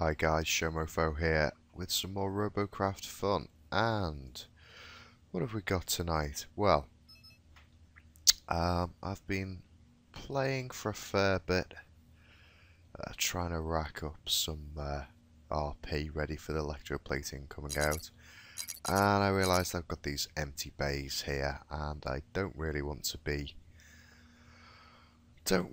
Hi guys, Showmofo here with some more Robocraft fun. And what have we got tonight? Well, I've been playing for a fair bit, trying to rack up some RP ready for the electroplating coming out. And I realised I've got these empty bays here, and I don't really want to be. I've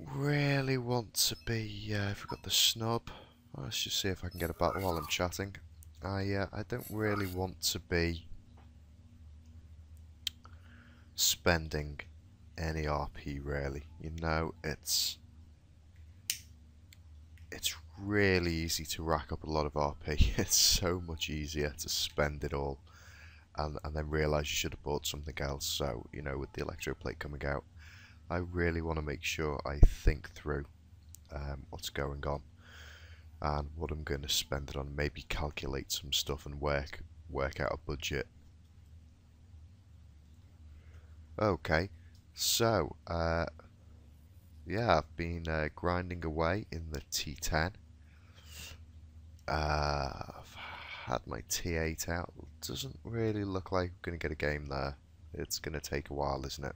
got the snub. Let's just see if I can get a battle while I'm chatting. I don't really want to be spending any RP really. You know, it's really easy to rack up a lot of RP. It's so much easier to spend it all and then realise you should have bought something else. So, you know, with the electroplate coming out, I really want to make sure I think through what's going on and what I'm going to spend it on. Maybe calculate some stuff and work out a budget. Okay, so yeah, I've been grinding away in the T10. I've had my T8 out. Doesn't really look like I'm going to get a game there. It's going to take a while, isn't it?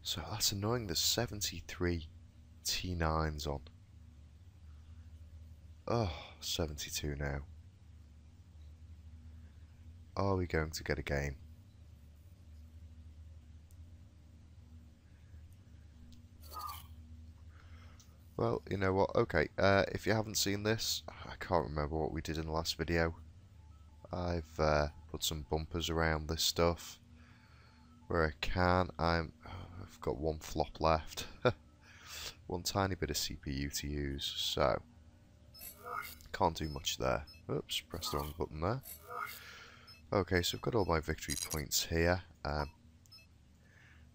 So that's annoying. There's 73 T9s on. Oh, 72 now. Are we going to get a game? Well, you know what, okay, if you haven't seen this, I can't remember what we did in the last video. I've put some bumpers around this stuff where I can. I've got one flop left. One tiny bit of CPU to use, so can't do much there. Oops, pressed the wrong button there. Okay, so I've got all my victory points here.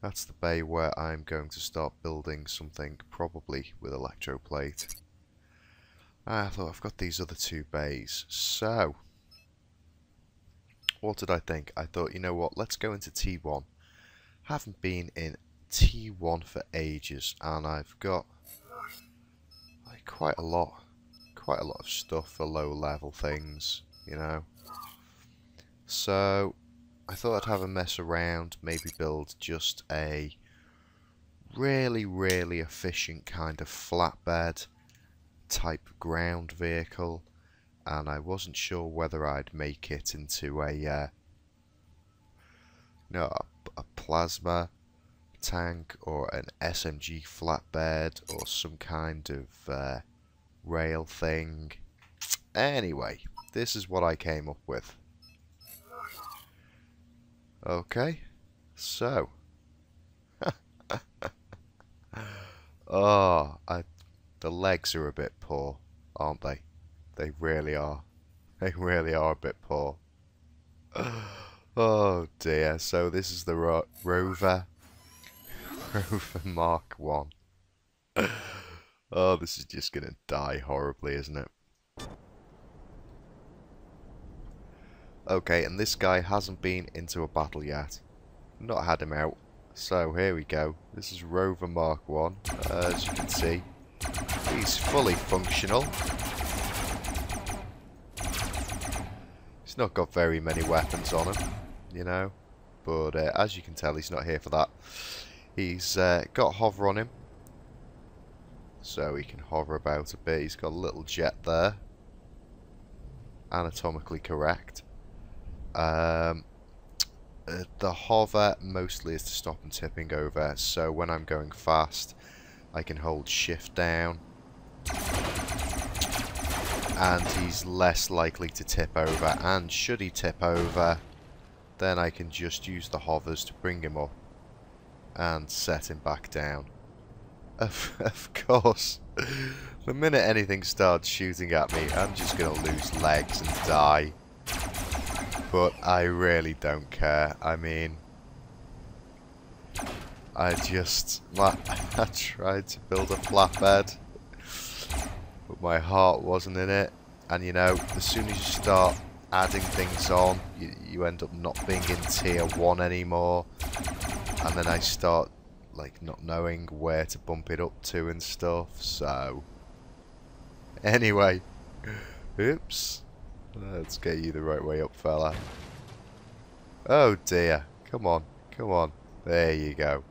That's the bay where I'm going to start building something, probably with electroplate. I thought I've got these other two bays. So, what did I think? I thought, you know what, let's go into T1. Haven't been in T1 for ages, and I've got like quite a lot of stuff for low level things, you know. So I thought I'd have a mess around, maybe build just a really efficient kind of flatbed type ground vehicle, and I wasn't sure whether I'd make it into a a plasma tank or an SMG flatbed or some kind of rail thing. Anyway, this is what I came up with. Okay, so the legs are a bit poor, aren't they? They really are. They really are a bit poor. Oh dear. So this is the Rover Mk1. Oh, this is just gonna die horribly, isn't it? Okay, and this guy hasn't been into a battle yet. Not had him out. So here we go. This is Rover Mk1. As you can see, he's fully functional. He's not got very many weapons on him, you know. But as you can tell, he's not here for that. He's got hover on him, so he can hover about a bit. He's got a little jet there. Anatomically correct. The hover mostly is to stop him tipping over, so when I'm going fast I can hold shift down and he's less likely to tip over, and should he tip over then I can just use the hovers to bring him up and set him back down. Of course, the minute anything starts shooting at me I'm just going to lose legs and die. But I really don't care. I mean, I tried to build a flatbed, but my heart wasn't in it. And you know, as soon as you start adding things on, you end up not being in tier 1 anymore. And then I start like not knowing where to bump it up to and stuff, so Anyway. Oops. Let's get you the right way up, fella. Oh dear. Come on. Come on. There you go.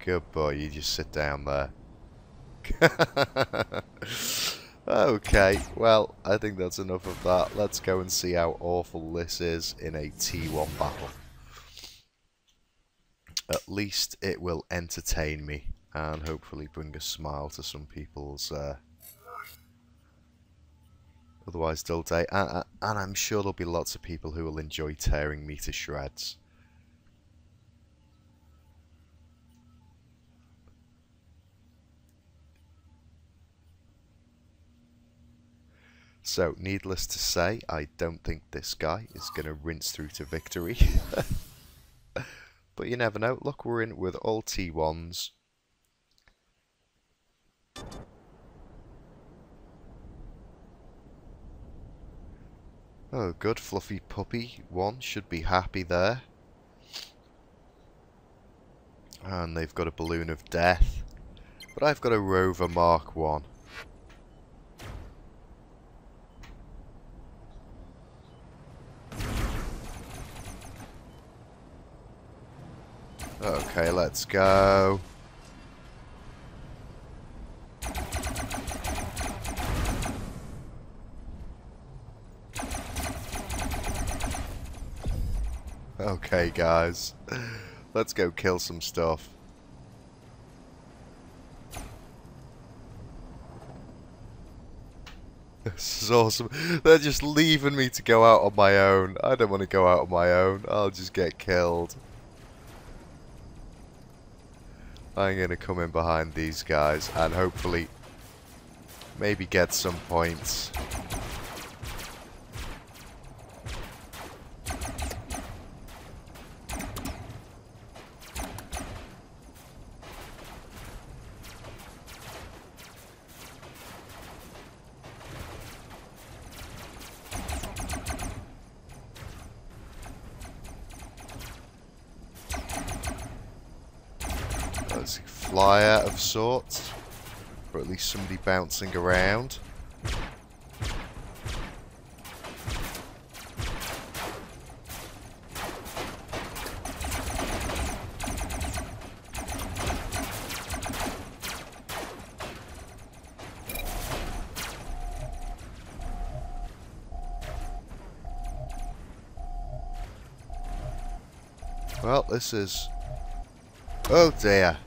Good boy. You just sit down there. Okay. Well, I think that's enough of that. Let's go and see how awful this is in a T1 battle. At least it will entertain me and hopefully bring a smile to some people's otherwise dull day. And I'm sure there'll be lots of people who will enjoy tearing me to shreds. So, needless to say, I don't think this guy is going to rinse through to victory. But you never know. Look, we're in with all T1s. Oh, good. Fluffy Puppy 1 should be happy there. And they've got a Balloon of Death. But I've got a Rover Mk1. Okay, let's go. Okay, guys. Let's go kill some stuff. This is awesome. They're just leaving me to go out on my own. I don't want to go out on my own. I'll just get killed. I'm going to come in behind these guys and hopefully maybe get some points. Flyer of sorts, or at least somebody bouncing around. Well, this is... Oh dear.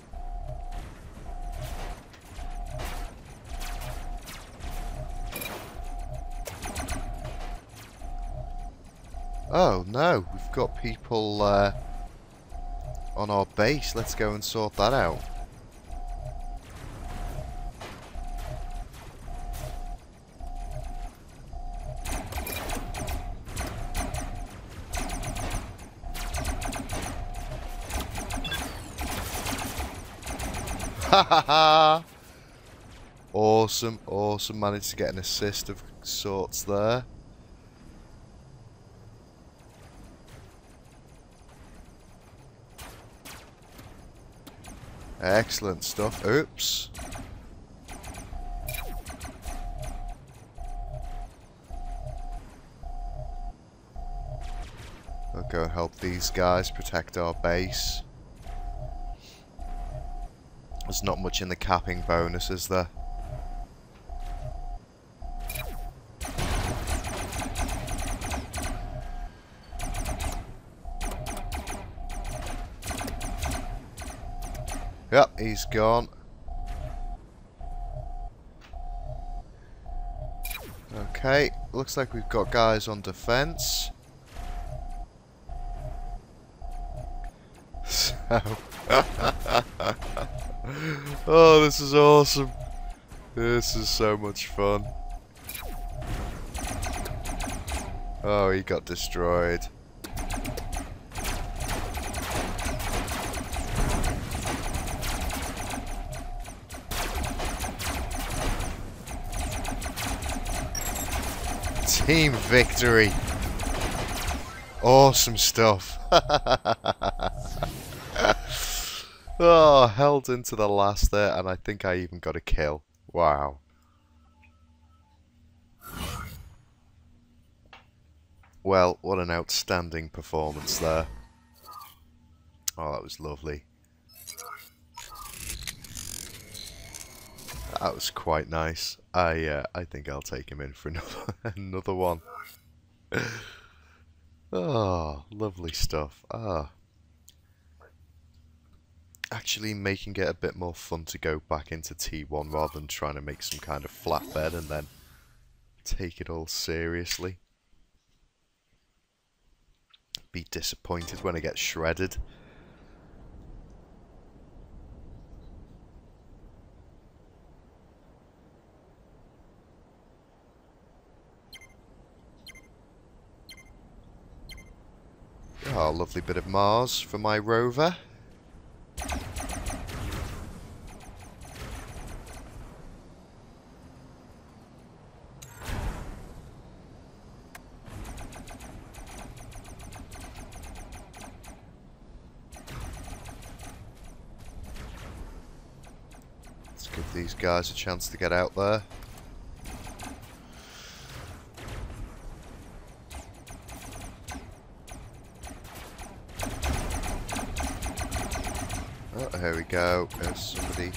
Oh no, we've got people on our base. Let's go and sort that out. Ha ha ha! Awesome, awesome. Managed to get an assist of sorts there. Excellent stuff. Oops. I'll go and help these guys protect our base. There's not much in the capping bonus, is there? Yep, he's gone. Okay, looks like we've got guys on defense. So oh, this is awesome. This is so much fun. Oh, he got destroyed. Team victory. Awesome stuff. Oh, held into the last there, and I think I even got a kill. Wow. Well, what an outstanding performance there. Oh, that was lovely. That was quite nice. I think I'll take him in for another one. Oh, lovely stuff. Ah. Actually making it a bit more fun to go back into T1 rather than trying to make some kind of flatbed and then take it all seriously. Be disappointed when it gets shredded. Oh, lovely bit of Mars for my rover. Let's give these guys a chance to get out there. Oh, here we go. There's somebody.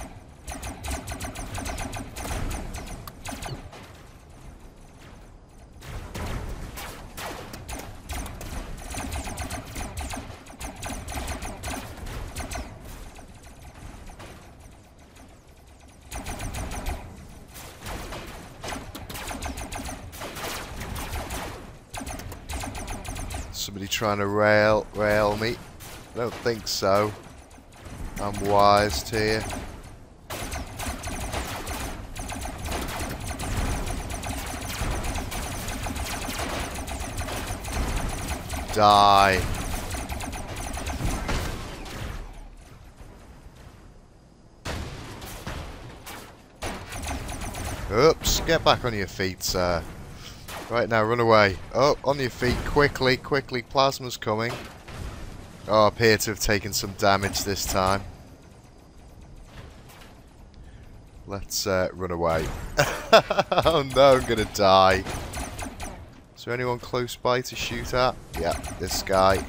Somebody trying to rail me. I don't think so. I'm wise to you. Die. Oops, get back on your feet, sir. Right now, run away. Oh, on your feet, quickly, quickly, plasma's coming. Oh, I appear to have taken some damage this time. Let's run away. Oh no, I'm gonna die. Is there anyone close by to shoot at? Yeah, this guy.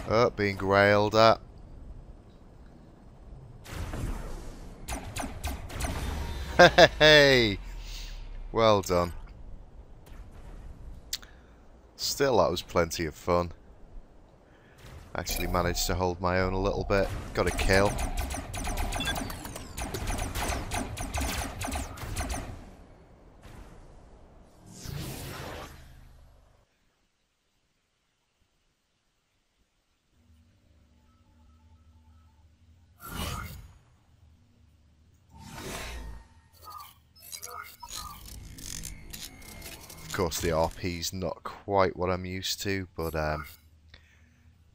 Oh, being railed at. Hey! Well done. Still, that was plenty of fun. Actually managed to hold my own a little bit. Got a kill. Of course, the RP's not quite what I'm used to, but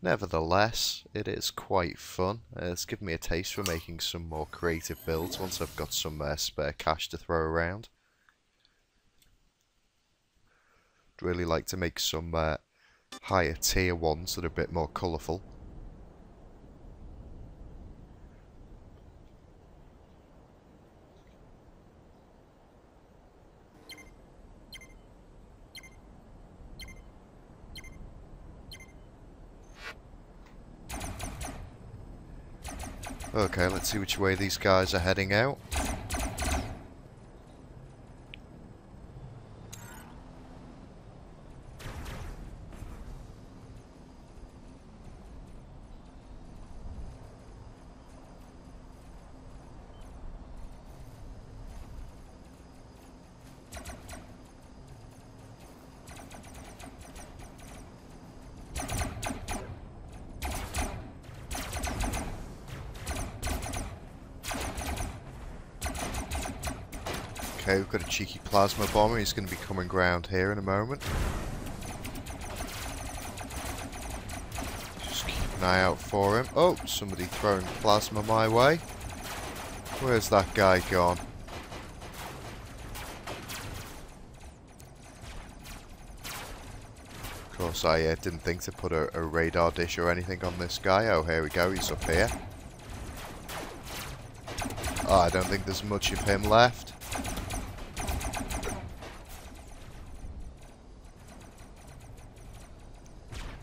nevertheless, it is quite fun. It's given me a taste for making some more creative builds once I've got some spare cash to throw around. I'd really like to make some higher tier ones that are a bit more colourful. Okay, let's see which way these guys are heading out. Okay, we've got a cheeky plasma bomber. He's going to be coming round here in a moment. Just keep an eye out for him. Oh, somebody throwing plasma my way. Where's that guy gone? course, I didn't think to put a radar dish or anything on this guy. Oh, here we go. He's up here. Oh, I don't think there's much of him left.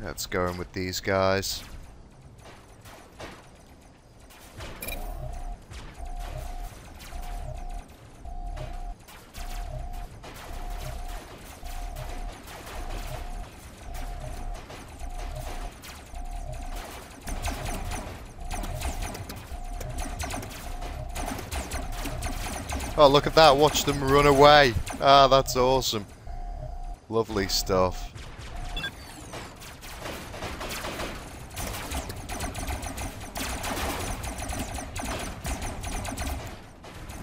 Let's go in with these guys. Oh, look at that. Watch them run away. Ah, that's awesome. Lovely stuff.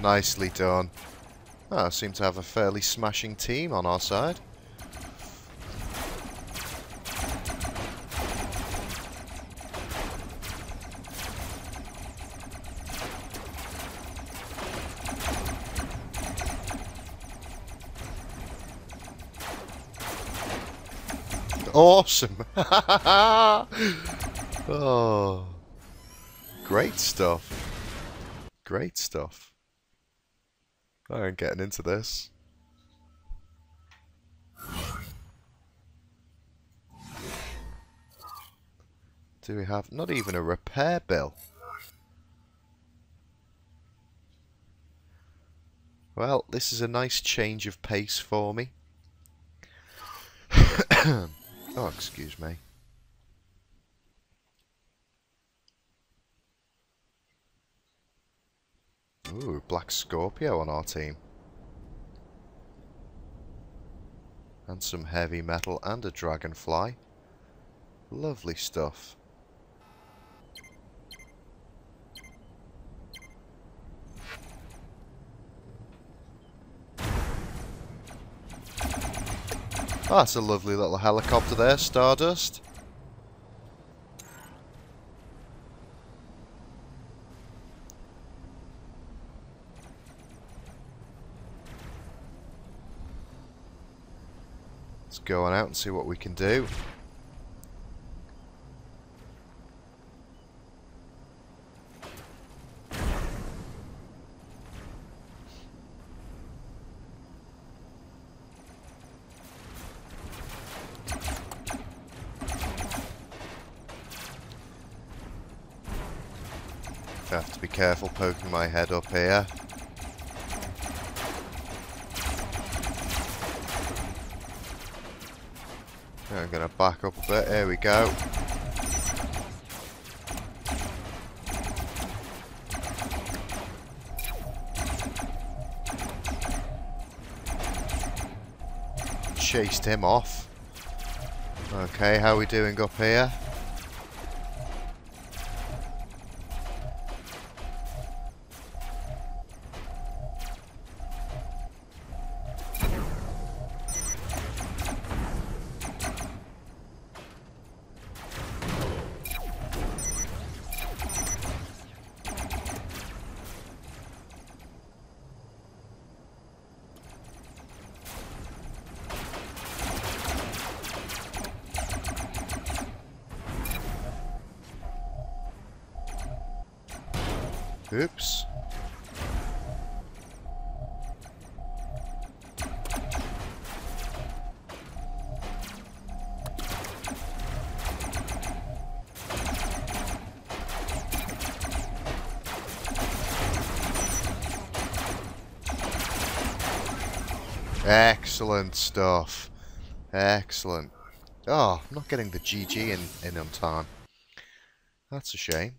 Nicely done. Oh, I seem to have a fairly smashing team on our side. Awesome! Oh, great stuff. Great stuff. I'm getting into this. Do we have not even a repair bill? Well, this is a nice change of pace for me. Oh, excuse me. Ooh, Black Scorpio on our team. And some heavy metal and a dragonfly. Lovely stuff. Oh, that's a lovely little helicopter there, Stardust. Let's go on out and see what we can do. I have to be careful poking my head up here. I'm going to back up a bit. Here we go. Chased him off. Okay, how are we doing up here? Oops. Excellent stuff. Excellent. Oh, I'm not getting the GG in on time. That's a shame.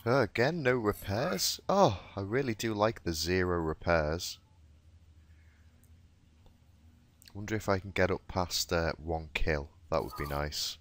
Again, no repairs? Oh, I really do like the 0 repairs. Wonder if I can get up past 1 kill. That would be nice.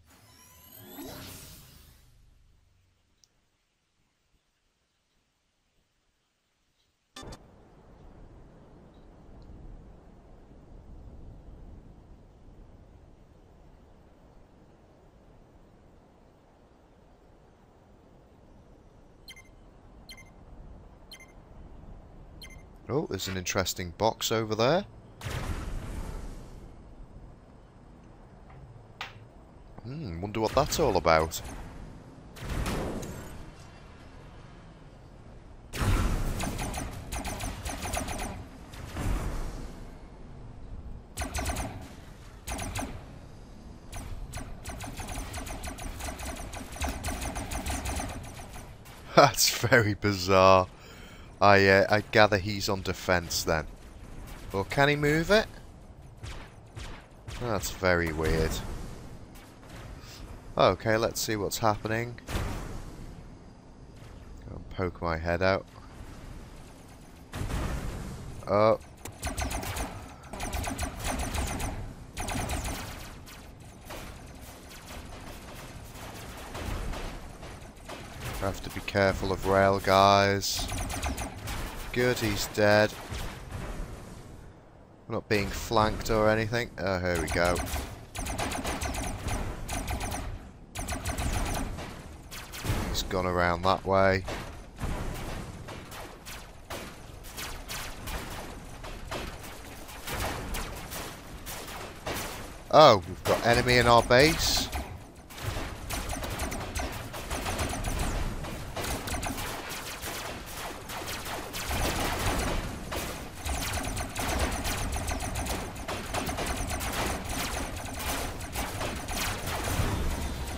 Oh, there's an interesting box over there. Wonder what that's all about. That's very bizarre. I gather he's on defense then. Or can he move it? That's very weird. Okay, let's see what's happening. Go and poke my head out. Oh. Have to be careful of rail guys. Good, he's dead. We're not being flanked or anything. Oh, here we go. He's gone around that way. Oh, we've got enemy in our base.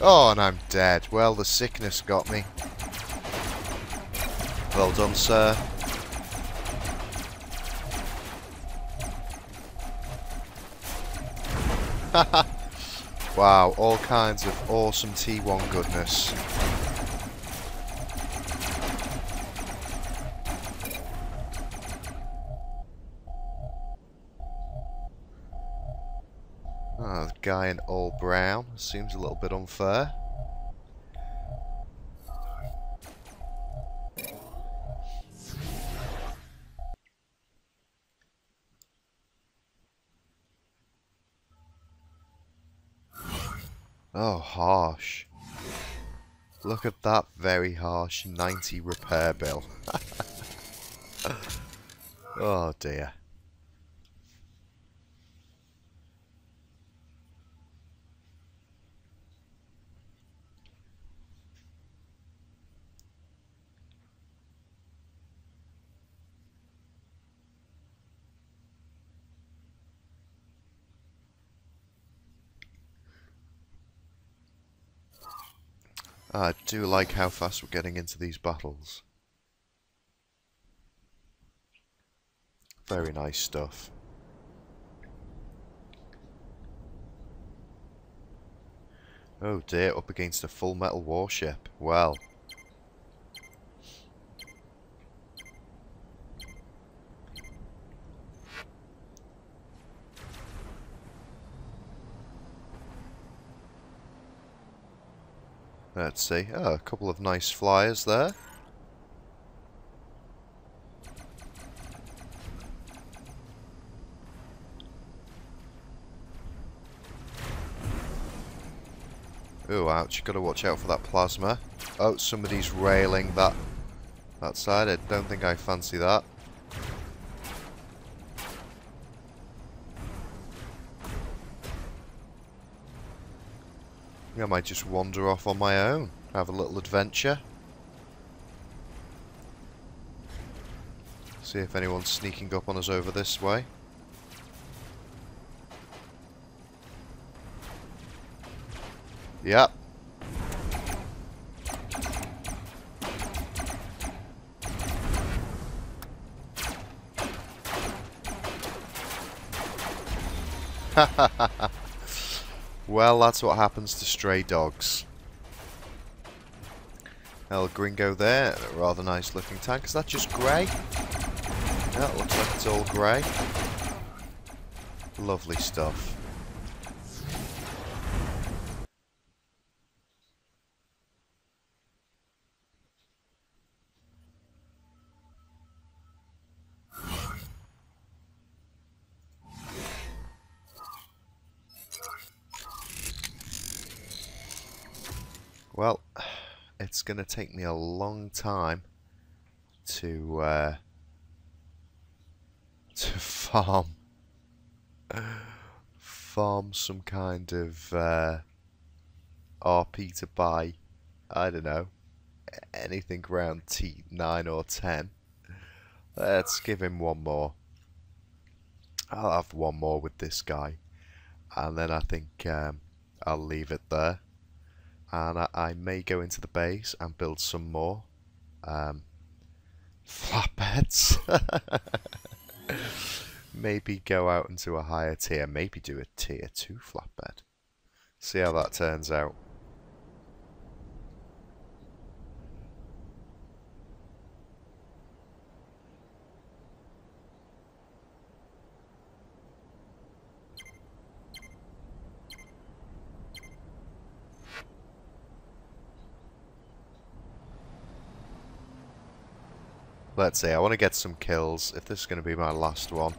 Oh, and I'm dead. Well, the sickness got me. Well done, sir. Wow, all kinds of awesome T1 goodness. Oh, the guy in all brown seems a little bit unfair. Oh, harsh. Look at that very harsh 90 repair bill. Oh dear. I do like how fast we're getting into these battles. Very nice stuff. Oh dear, up against a full metal warship. Well. Let's see. Oh, a couple of nice flyers there. Oh, ouch. Gotta watch out for that plasma. Oh, somebody's railing that side. I don't think I fancy that. I might just wander off on my own. Have a little adventure. See if anyone's sneaking up on us over this way. Yep. Well, that's what happens to stray dogs. El Gringo there, a rather nice looking tank. Is that just grey? Yeah, it looks like it's all grey. Lovely stuff. Well, it's going to take me a long time to to farm some kind of RP to buy, I don't know, anything around T9 or 10. Let's give him one more. I'll have one more with this guy, and then I think I'll leave it there. And I may go into the base and build some more flatbeds. Maybe go out into a higher tier, maybe do a tier 2 flatbed. See how that turns out. Let's see, I want to get some kills. If this is going to be my last one,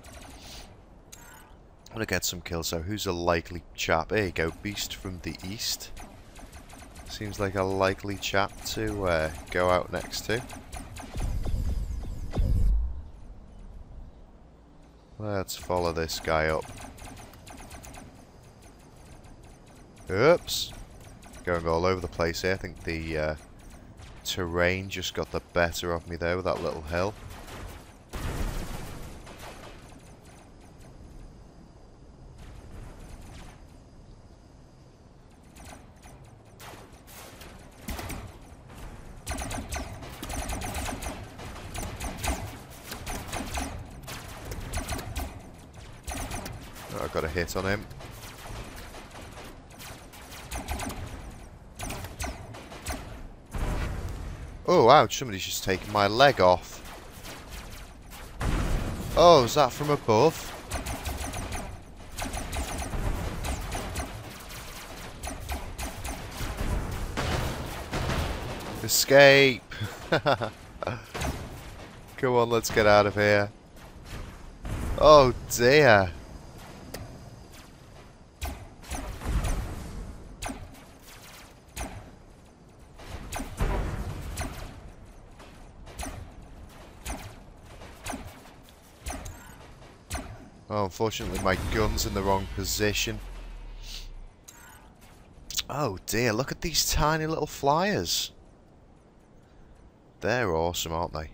I want to get some kills. So who's a likely chap? There you go, Beast from the East. Seems like a likely chap to go out next to. Let's follow this guy up. Oops. Going all over the place here. I think the terrain just got the better of me there with that little hill. Oh, I got a hit on him. Oh, ouch, somebody's just taken my leg off. Oh, is that from above? Escape! Come on, let's get out of here. Oh dear. Oh, unfortunately my gun's in the wrong position. Oh dear, look at these tiny little flyers. They're awesome, aren't they?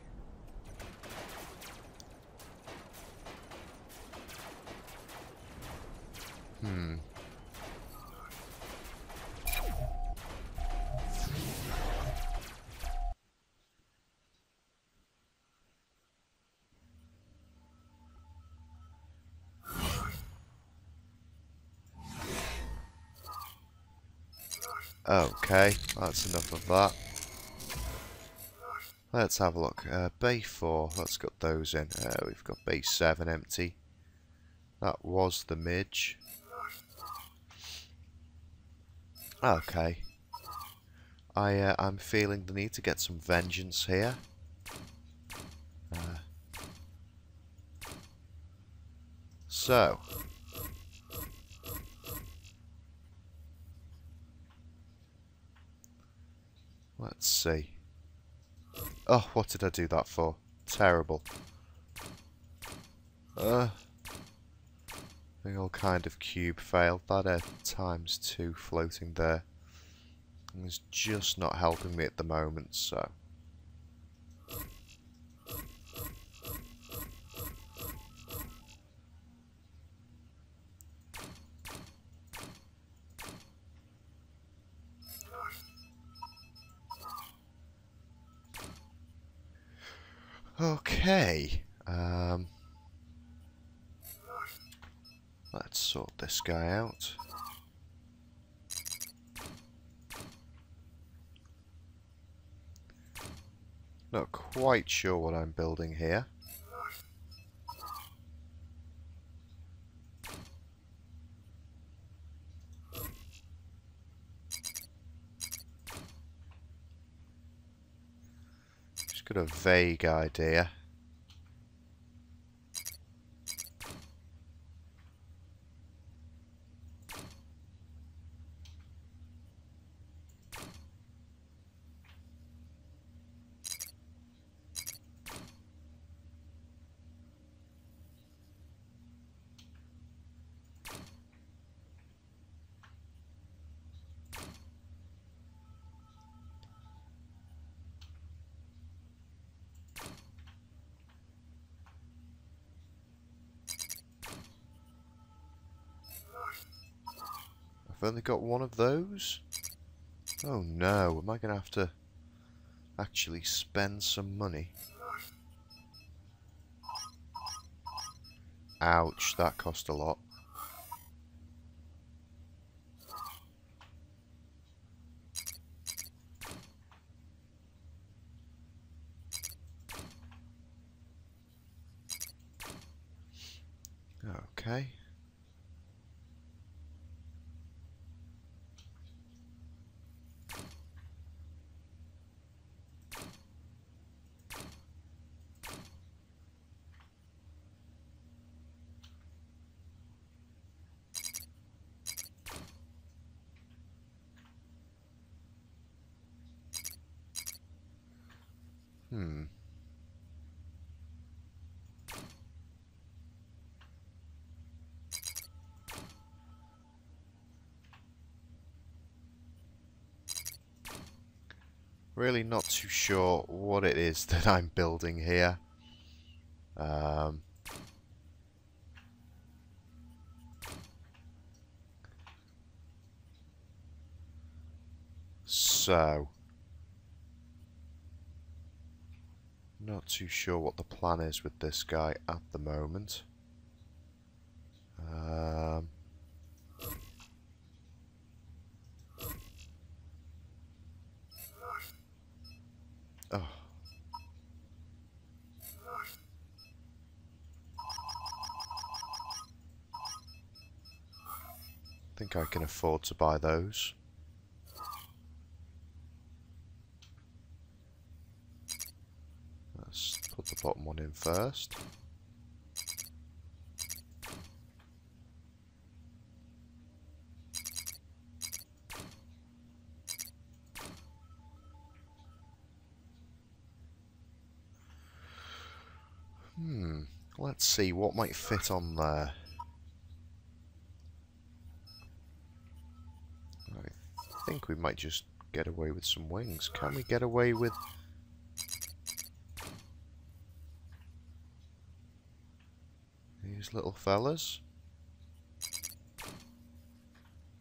Okay, that's enough of that. Let's have a look. Bay 4, let's get those in. We've got Bay 7 empty. That was the Midge. Okay. I'm feeling the need to get some vengeance here. So. Let's see. Oh, what did I do that for? Terrible. Big old kind of cube failed. That ×2 floating there. And it's just not helping me at the moment, so. Okay. Let's sort this guy out. Not quite sure what I'm building here. Just got a vague idea. I've only got one of those? Oh no, am I going to have to actually spend some money? Ouch, that cost a lot. Okay. Hmm. Really not too sure what it is that I'm building here. So, not too sure what the plan is with this guy at the moment. Oh. I think I can afford to buy those. Let's put the bottom one in first. Let's see what might fit on there. I think we might just get away with some wings. Can we get away with... these little fellas?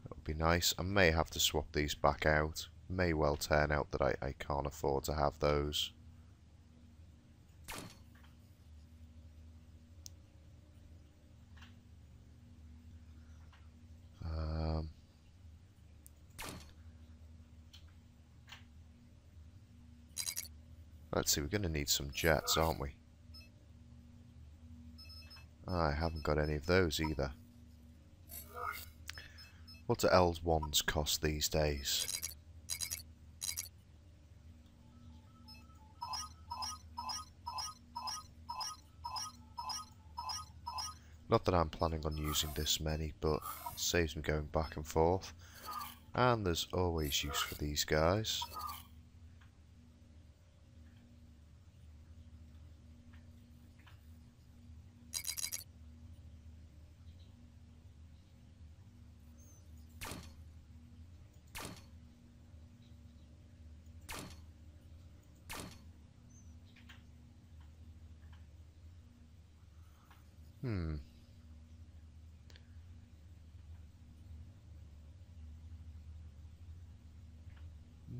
That would be nice. I may have to swap these back out. May well turn out that I can't afford to have those. Let's see, we're going to need some jets, aren't we? I haven't got any of those either. What do L1s cost these days? Not that I'm planning on using this many, but it saves me going back and forth. And there's always use for these guys.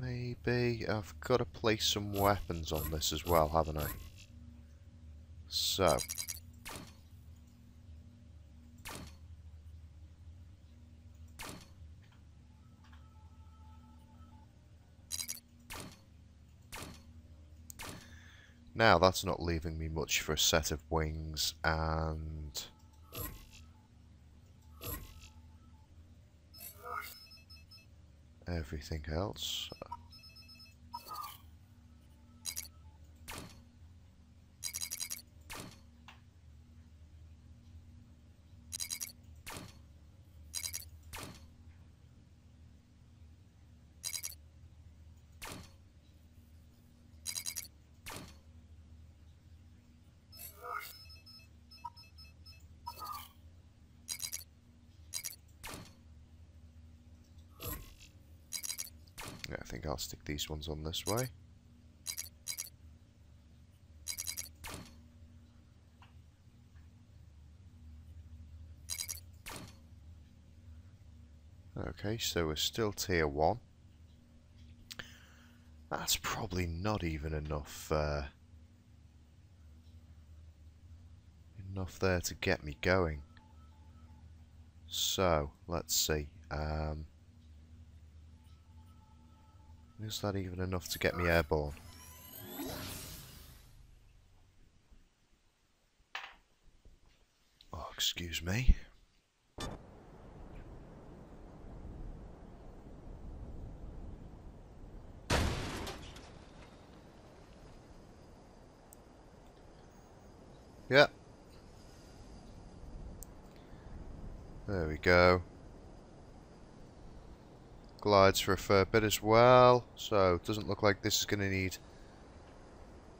Maybe I've got to place some weapons on this as well, haven't I? So. Now that's not leaving me much for a set of wings and... everything else. Yeah, I think I'll stick these ones on this way. Okay, so we're still tier 1. That's probably not even enough enough there to get me going. So, let's see. Is that even enough to get me airborne? Oh, excuse me. Yep. There we go. Glides for a fair bit as well, so it doesn't look like this is going to need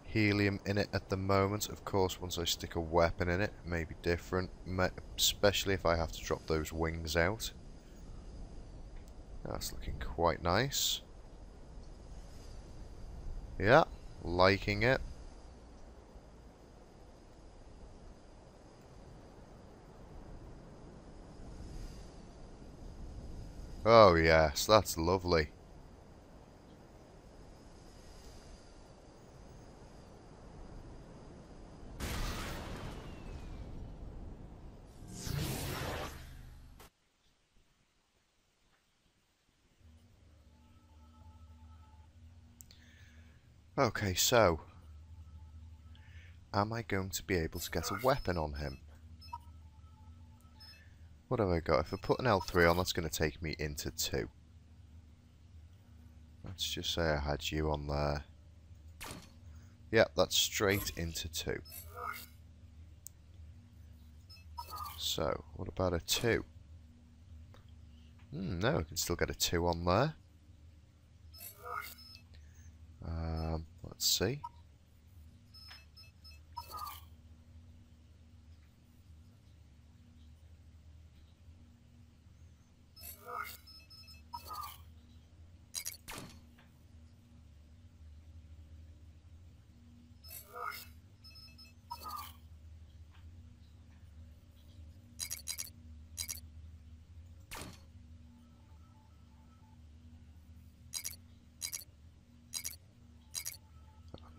helium in it at the moment. Of course, once I stick a weapon in it, it may be different, especially if I have to drop those wings out. That's looking quite nice. Yeah, liking it. Oh yes, that's lovely. Okay, so am I going to be able to get a weapon on him? What have I got? If I put an L3 on, that's going to take me into 2. Let's just say I had you on there. Yep, that's straight into 2. So, what about a 2? No, I can still get a 2 on there. Let's see.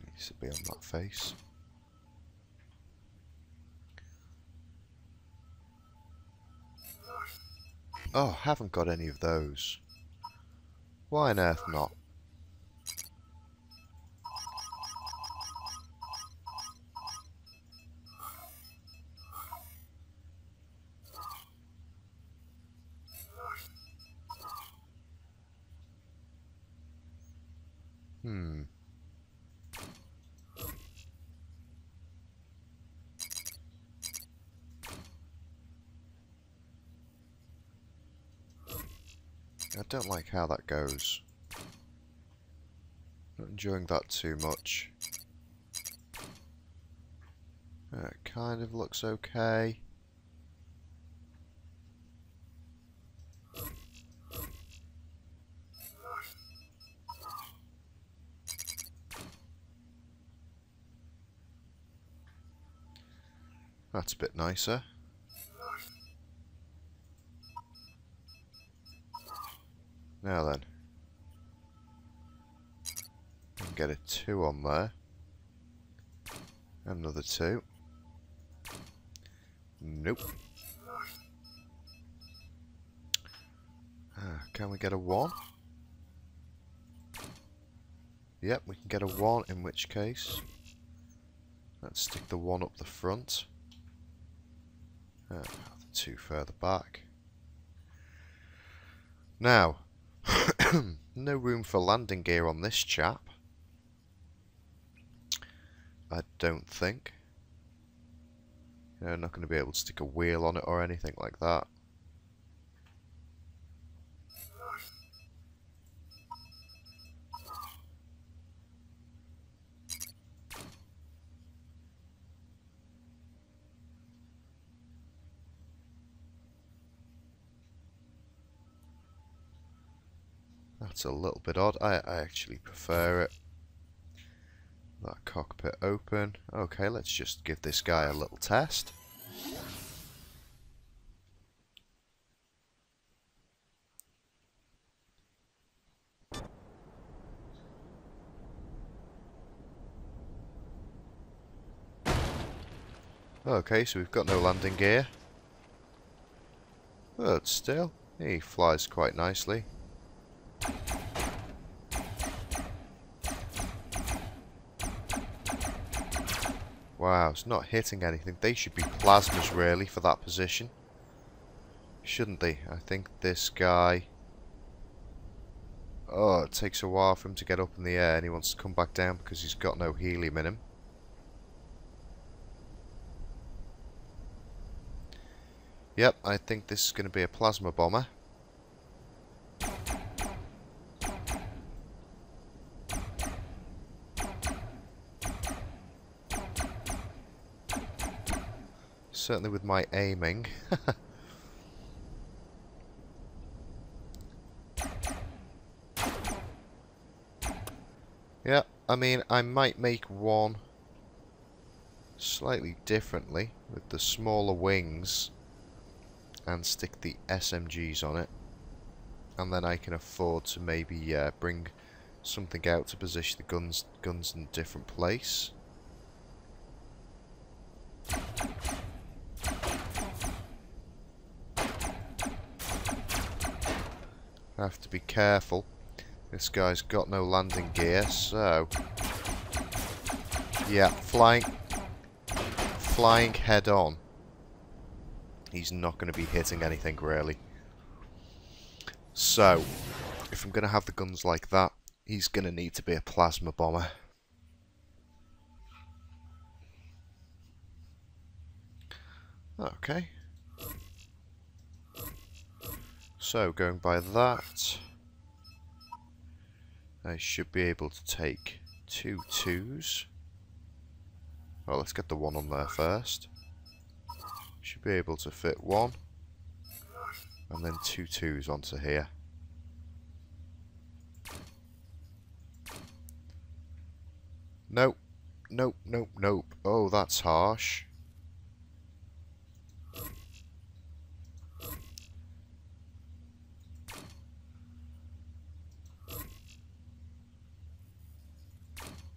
Needs to be on that face. Oh, haven't got any of those. Why on earth not? I don't like how that goes. Not enjoying that too much. It kind of looks okay. That's a bit nicer. Now then. I can get a 2 on there. Another 2. Nope. Can we get a 1? Yep, we can get a 1, in which case let's stick the 1 up the front. The 2 further back. Now, no room for landing gear on this chap. I don't think. I'm not going to be able to stick a wheel on it or anything like that. That's a little bit odd. I actually prefer it. That cockpit open. Okay, let's just give this guy a little test. Okay, so we've got no landing gear. But still, he flies quite nicely. Wow, it's not hitting anything. They should be plasmas really for that position. Shouldn't they? I think this guy... Oh, it takes a while for him to get up in the air and he wants to come back down because he's got no helium in him. Yep, I think this is going to be a plasma bomber. Certainly with my aiming. Yeah, I mean, I might make one slightly differently with the smaller wings and stick the SMGs on it. And then I can afford to maybe bring something out to position the guns in a different place. I have to be careful. This guy's got no landing gear, so... Yeah, flying head on. He's not going to be hitting anything, really. So, if I'm going to have the guns like that, he's going to need to be a plasma bomber. Okay. So, going by that, I should be able to take 2 2s. Well, let's get the one on there first. Should be able to fit one, and then 2 2s onto here. Nope, nope, nope, nope. Oh, that's harsh.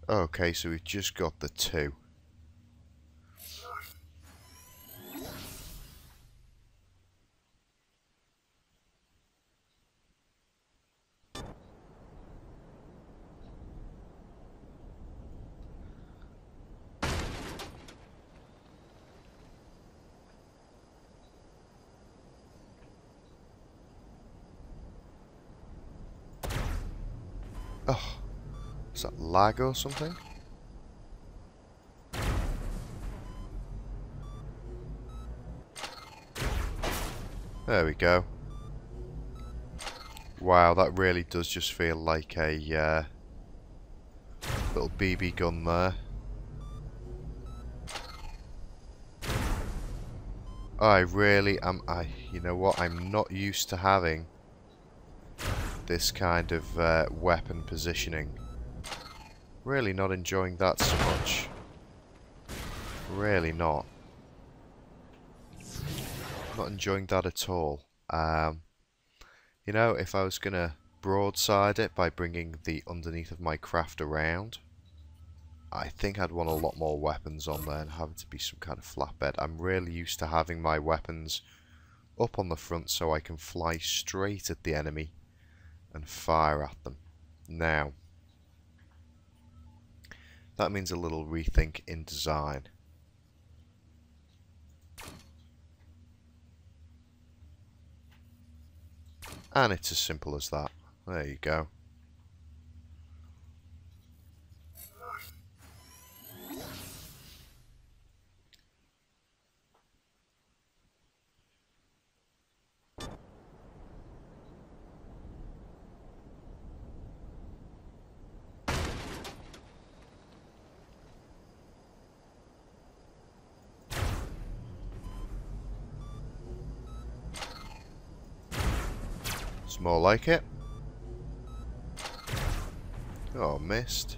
Okay, so we've just got the 2. Oh, is that lag or something? There we go. Wow, that really does just feel like a little BB gun there. I really am. You know what? I'm not used to having this kind of weapon positioning. Really not enjoying that so much. Really not. Not enjoying that at all. You know, if I was going to broadside it by bringing the underneath of my craft around, I think I'd want a lot more weapons on there and have it to be some kind of flatbed. I'm really used to having my weapons up on the front so I can fly straight at the enemy and fire at them. Now, that means a little rethink in design. And it's as simple as that. There you go. It's more like it. Oh, missed.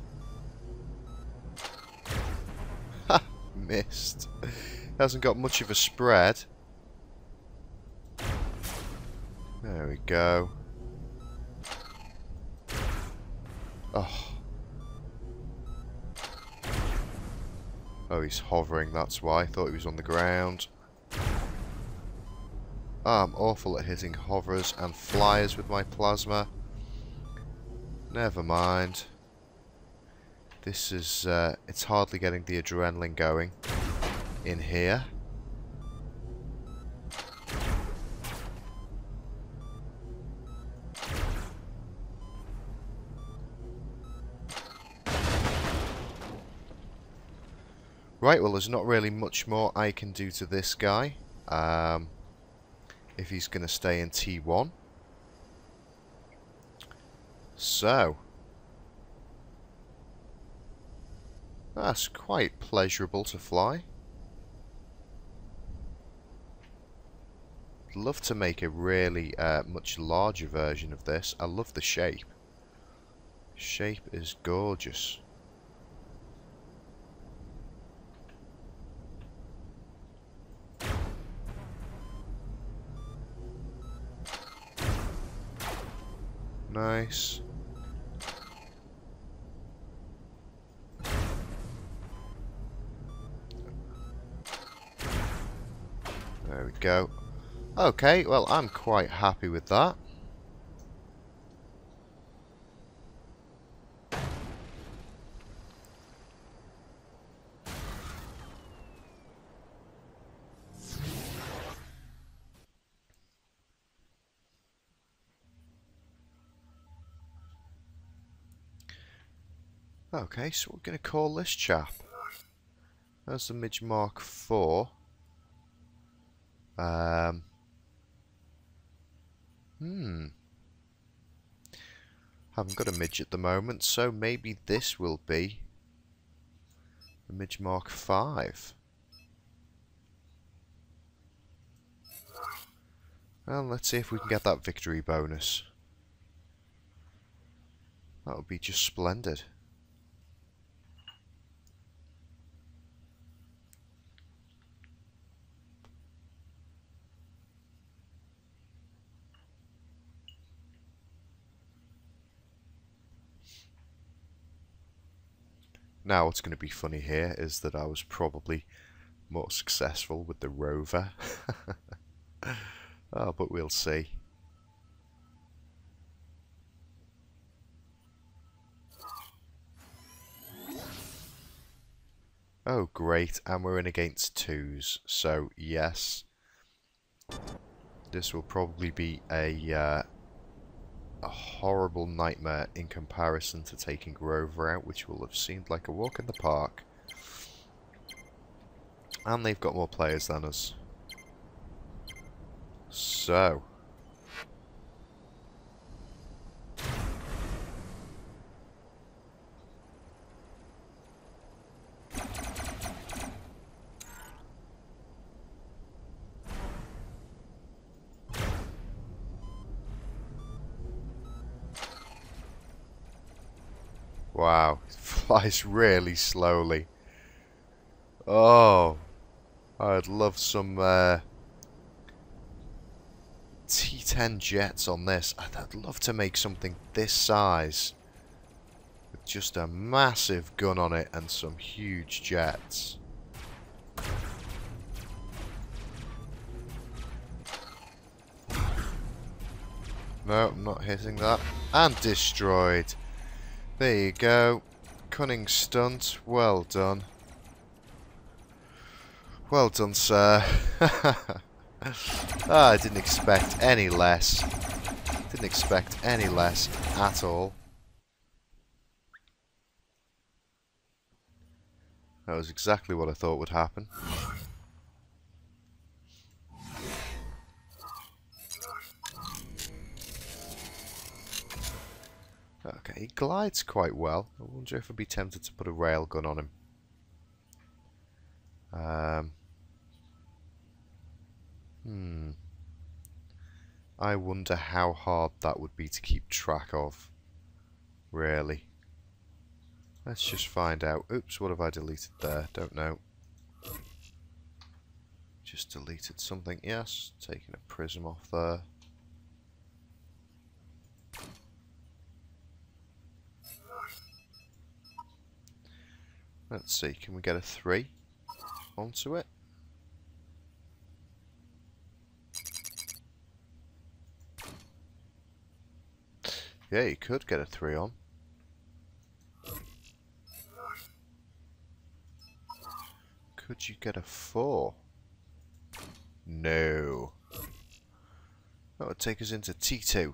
Ha! Missed. Hasn't got much of a spread. There we go. Oh. Oh, he's hovering, that's why. I thought he was on the ground. Oh, I'm awful at hitting hovers and flyers with my plasma. Never mind. This is, it's hardly getting the adrenaline going in here. Right, well, there's not really much more I can do to this guy. If he's going to stay in T1. So, that's quite pleasurable to fly. I'd love to make a really much larger version of this. I love the shape. Shape is gorgeous. Nice. There we go. Okay, well, I'm quite happy with that. Okay, so we're going to call this chap. That's the Midge Mk1. Haven't got a Midge at the moment, so maybe this will be the Midge Mk1. Well, let's see if we can get that victory bonus. That would be just splendid. Now, what's going to be funny here is that I was probably more successful with the Rover. Oh, but we'll see. Oh, great, and we're in against twos, so yes. This will probably be a horrible nightmare in comparison to taking Rover out, which will have seemed like a walk in the park. And they've got more players than us. So. Wow, it flies really slowly. Oh, I'd love some T10 jets on this. I'd love to make something this size with just a massive gun on it and some huge jets. No, I'm not hitting that. And destroyed. There you go. Cunning stunt. Well done. Well done, sir. I didn't expect any less. Didn't expect any less at all. That was exactly what I thought would happen. Okay, he glides quite well. I wonder if I'd be tempted to put a railgun on him. I wonder how hard that would be to keep track of. Really. Let's just find out. Oops, what have I deleted there? Don't know. Just deleted something. Yes, taking a prism off there. Let's see, can we get a 3? onto it. Yeah, you could get a 3 on. Could you get a 4? No. That would take us into T2.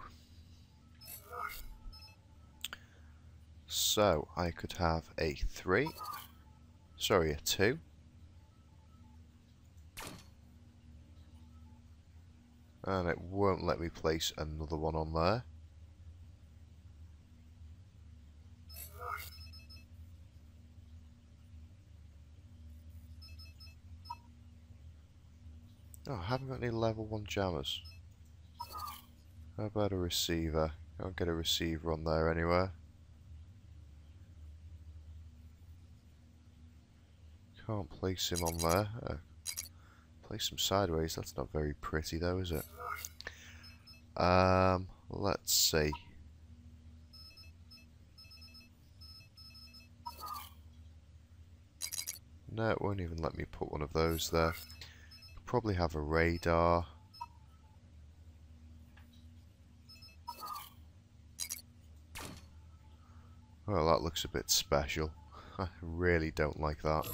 So, I could have a 3. Sorry, a 2. And it won't let me place another one on there. Oh, I haven't got any level 1 jammers. How about a receiver? Can't get a receiver on there anywhere. Can't place him on there. Place him sideways. That's not very pretty though, is it? Let's see. No, it won't even let me put one of those there. Probably have a radar. Well, that looks a bit special. I really don't like that.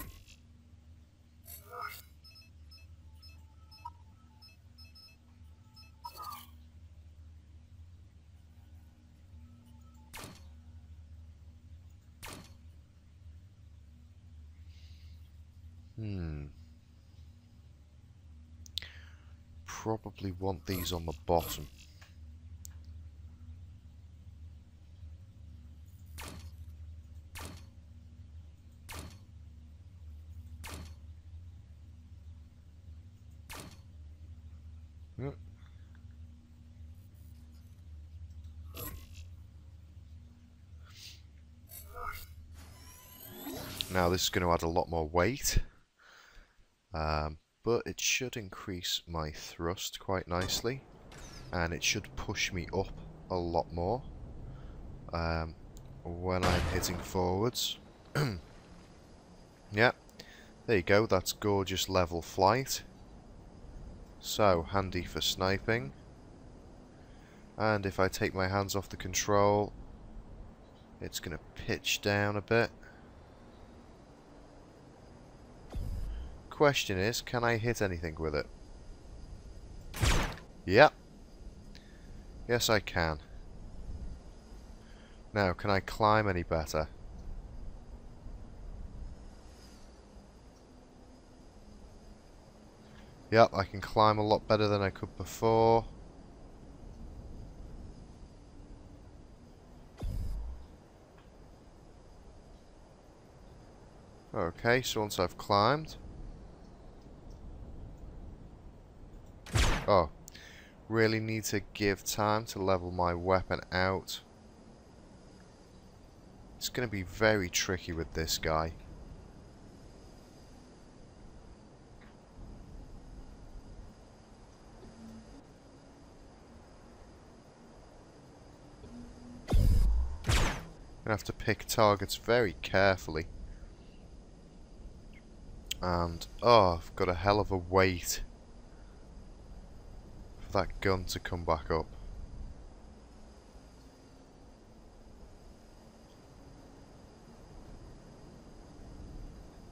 Probably want these on the bottom. Yep. Now this is going to add a lot more weight, but it should increase my thrust quite nicely, and it should push me up a lot more when I'm hitting forwards. Yeah, there you go, that's gorgeous level flight. So, handy for sniping. And if I take my hands off the control, it's going to pitch down a bit. Question is, can I hit anything with it? Yep. Yes, I can. Now, can I climb any better? Yep, I can climb a lot better than I could before. Okay, so once I've climbed... Oh, really need to give time to level my weapon out. It's going to be very tricky with this guy. I have to pick targets very carefully. And, oh, I've got a hell of a weight for that gun to come back up.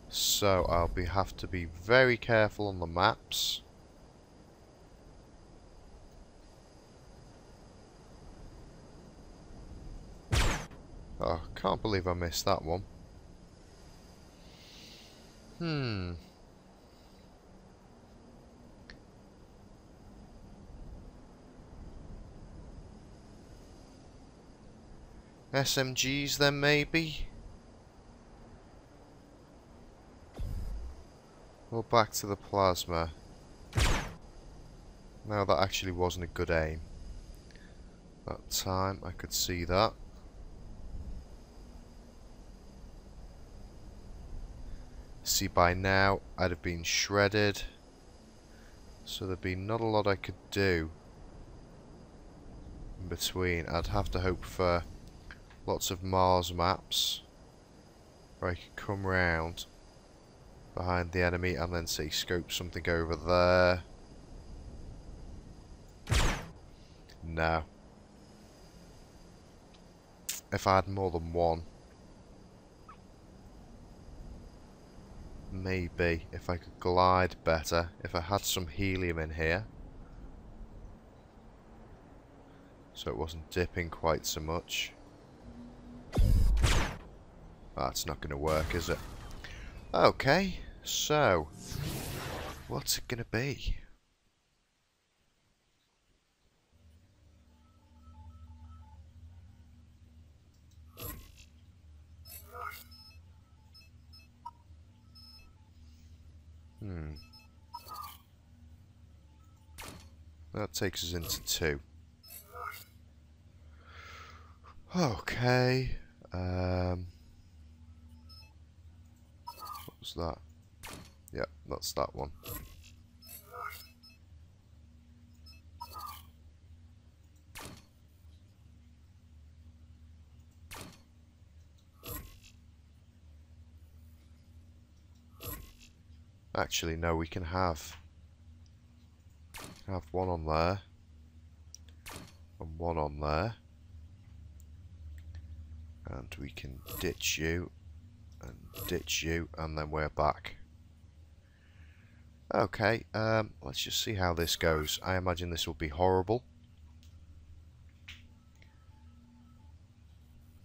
So, I'll have to be very careful on the maps. Oh, can't believe I missed that one. SMGs then maybe? Or back to the plasma. No, that actually wasn't a good aim. That time, I could see that. See, by now, I'd have been shredded. So there'd be not a lot I could do in between. I'd have to hope for lots of Mars maps where I could come round behind the enemy, and then say scope something over there. No. If I had more than one, maybe if I could glide better, if I had some helium in here, so it wasn't dipping quite so much. That's not going to work, is it? Okay, so what's it going to be? That takes us into 2. Okay. What was that? Yep, that's that one. Actually, no, we can have one on there and one on there, and we can ditch you and ditch you, and then we're back. Okay, let's just see how this goes. I imagine this will be horrible,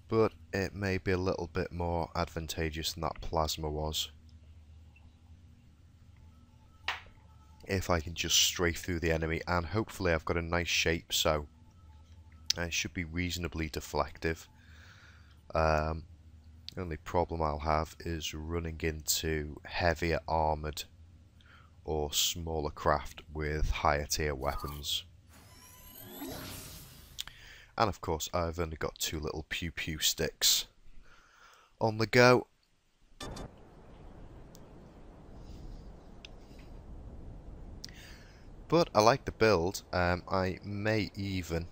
but it may be a little bit more advantageous than that plasma was. If I can just strafe through the enemy, and hopefully I've got a nice shape, so it should be reasonably deflective. The only problem I'll have is running into heavier armoured or smaller craft with higher tier weapons. And of course I've only got 2 little pew pew sticks on the go. But I like the build. I may even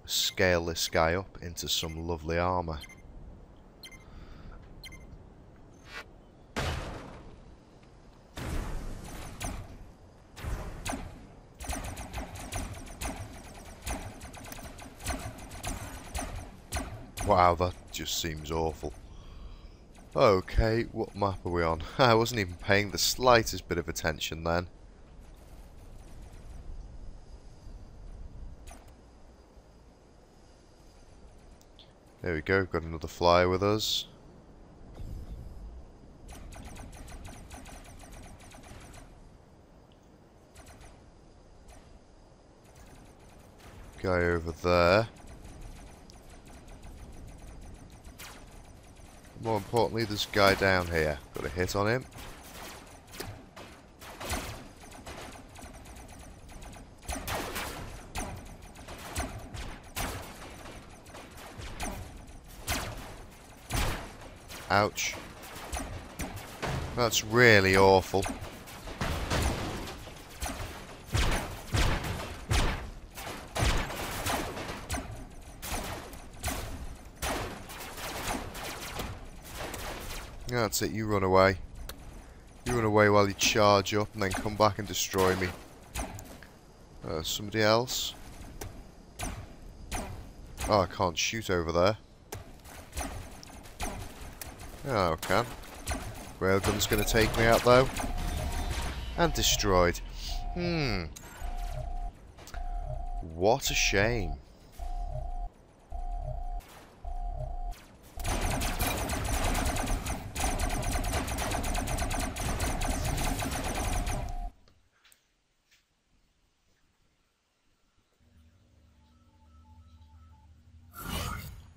scale this guy up into some lovely armour. Wow, that just seems awful. Okay, what map are we on? I wasn't even paying the slightest bit of attention then. There we go, got another flyer with us. Guy over there. More importantly, there's a guy down here. Got a hit on him. Ouch. That's really awful. That's it, you run away. You run away while you charge up and then come back and destroy me. Somebody else? Oh, I can't shoot over there. Oh, I can. Railgun's going to take me out though. And destroyed. What a shame.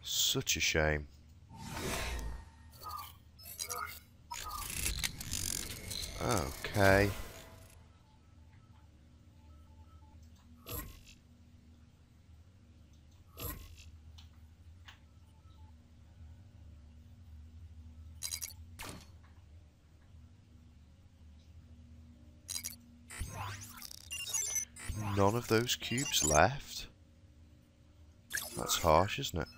Such a shame. Okay. None of those cubes left? That's harsh, isn't it?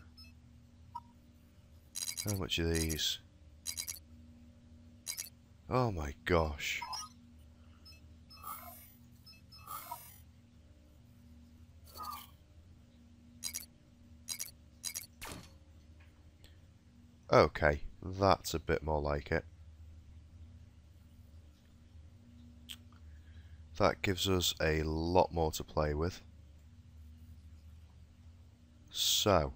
How much are these? Oh my gosh. Okay, that's a bit more like it. That gives us a lot more to play with. So,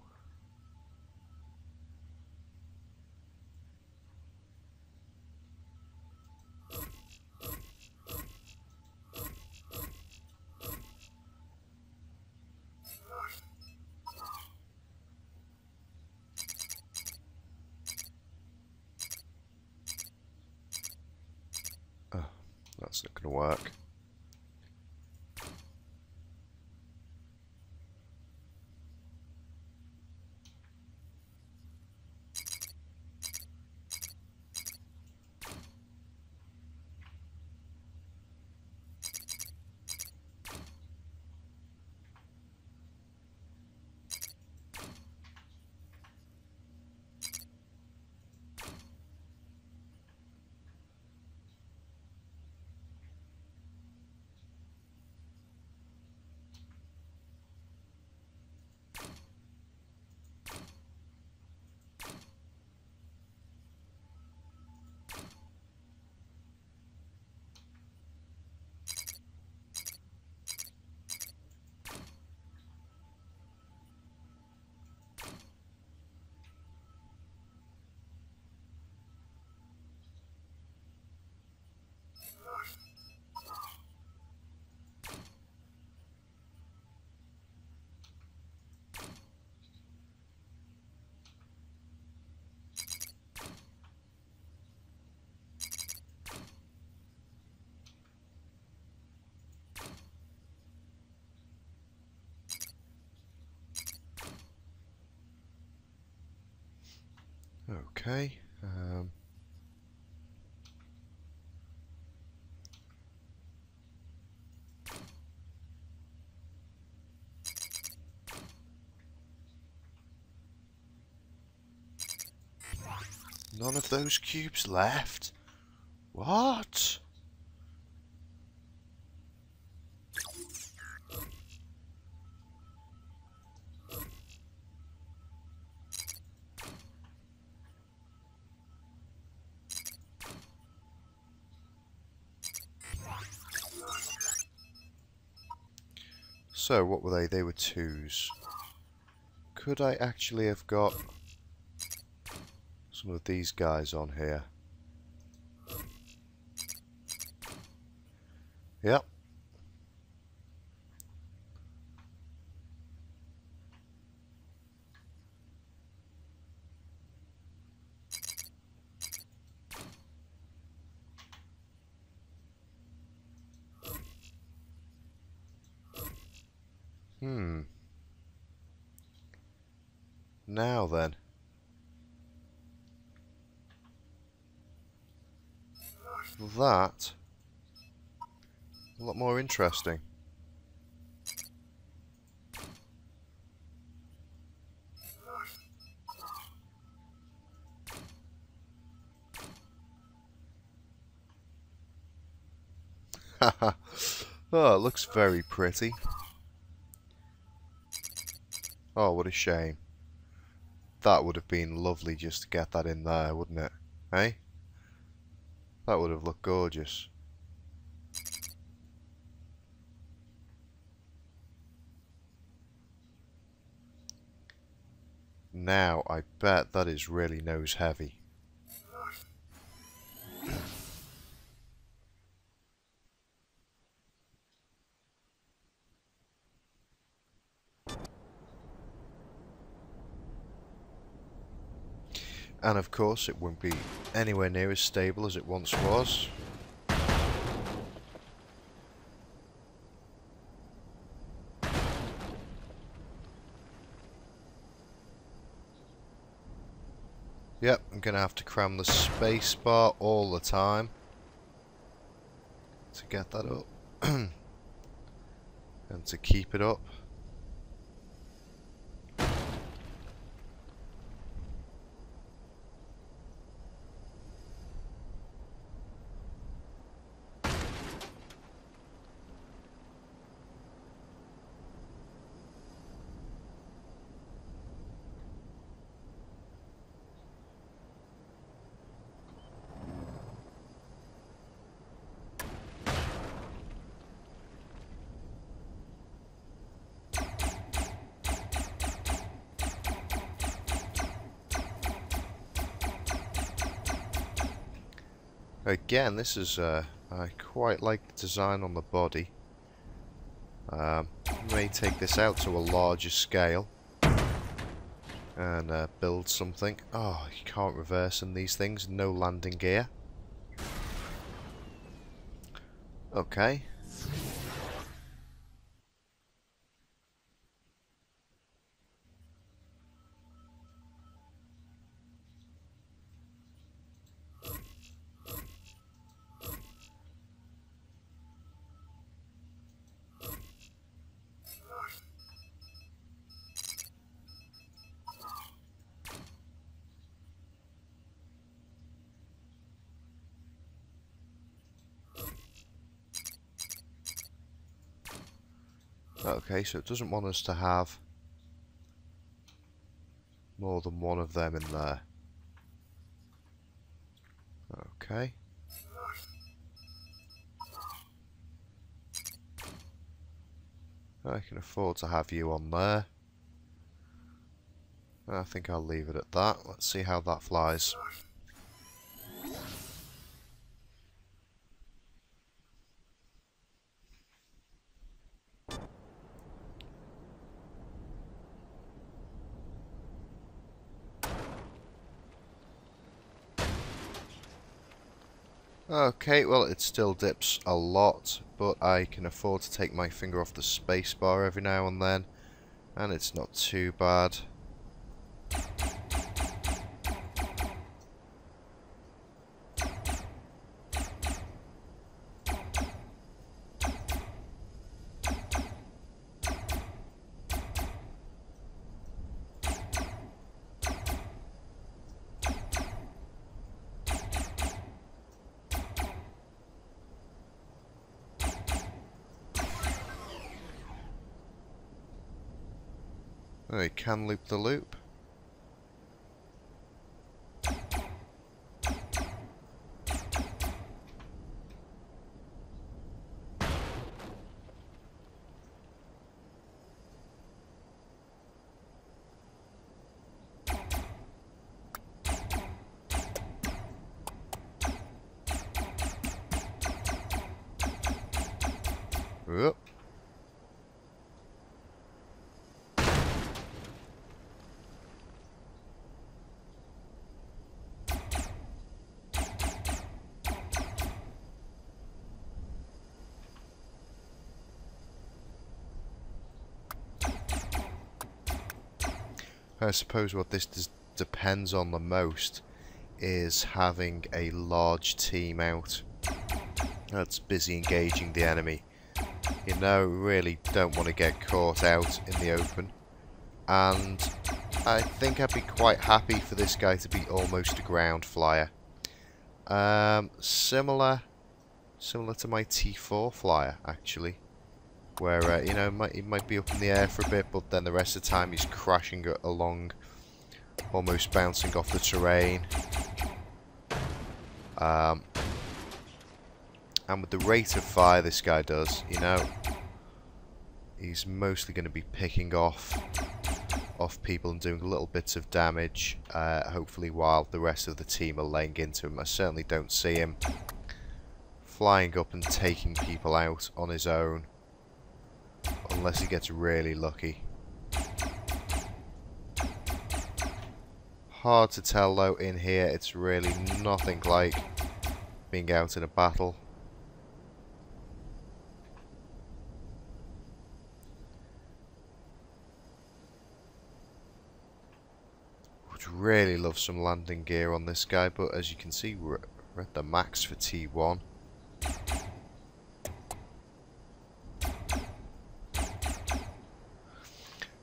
oh, that's not going to work. Okay. None of those cubes left? What? So, what were they? They were 2s. Could I actually have got some of these guys on here? Yep. Now then. That a lot more interesting. Haha. Oh, it looks very pretty. Oh, what a shame. That would have been lovely just to get that in there, wouldn't it? Eh? That would have looked gorgeous. Now, I bet that is really nose heavy. And of course, it won't be anywhere near as stable as it once was. Yep, I'm going to have to cram the space bar all the time to get that up. And to keep it up. Again, this is I quite like the design on the body. May take this out to a larger scale and build something. Oh, you can't reverse in these things. No landing gear. Okay. Okay, so it doesn't want us to have more than one of them in there. Okay. I can afford to have you on there. I think I'll leave it at that. Let's see how that flies. Okay, well it still dips a lot, but I can afford to take my finger off the spacebar every now and then, and it's not too bad. I can loop the loop. Whoop. I suppose what this depends on the most is having a large team out that's busy engaging the enemy. You know, really don't want to get caught out in the open. And I think I'd be quite happy for this guy to be almost a ground flyer. Similar to my T4 flyer, actually. Where, you know, he might be up in the air for a bit, but then the rest of the time he's crashing along, almost bouncing off the terrain. And with the rate of fire this guy does, you know, he's mostly going to be picking off people and doing little bits of damage, hopefully while the rest of the team are laying into him. I certainly don't see him flying up and taking people out on his own. Unless he gets really lucky. Hard to tell though in here. It's really nothing like being out in a battle. Would really love some landing gear on this guy, but as you can see we're at the max for T1.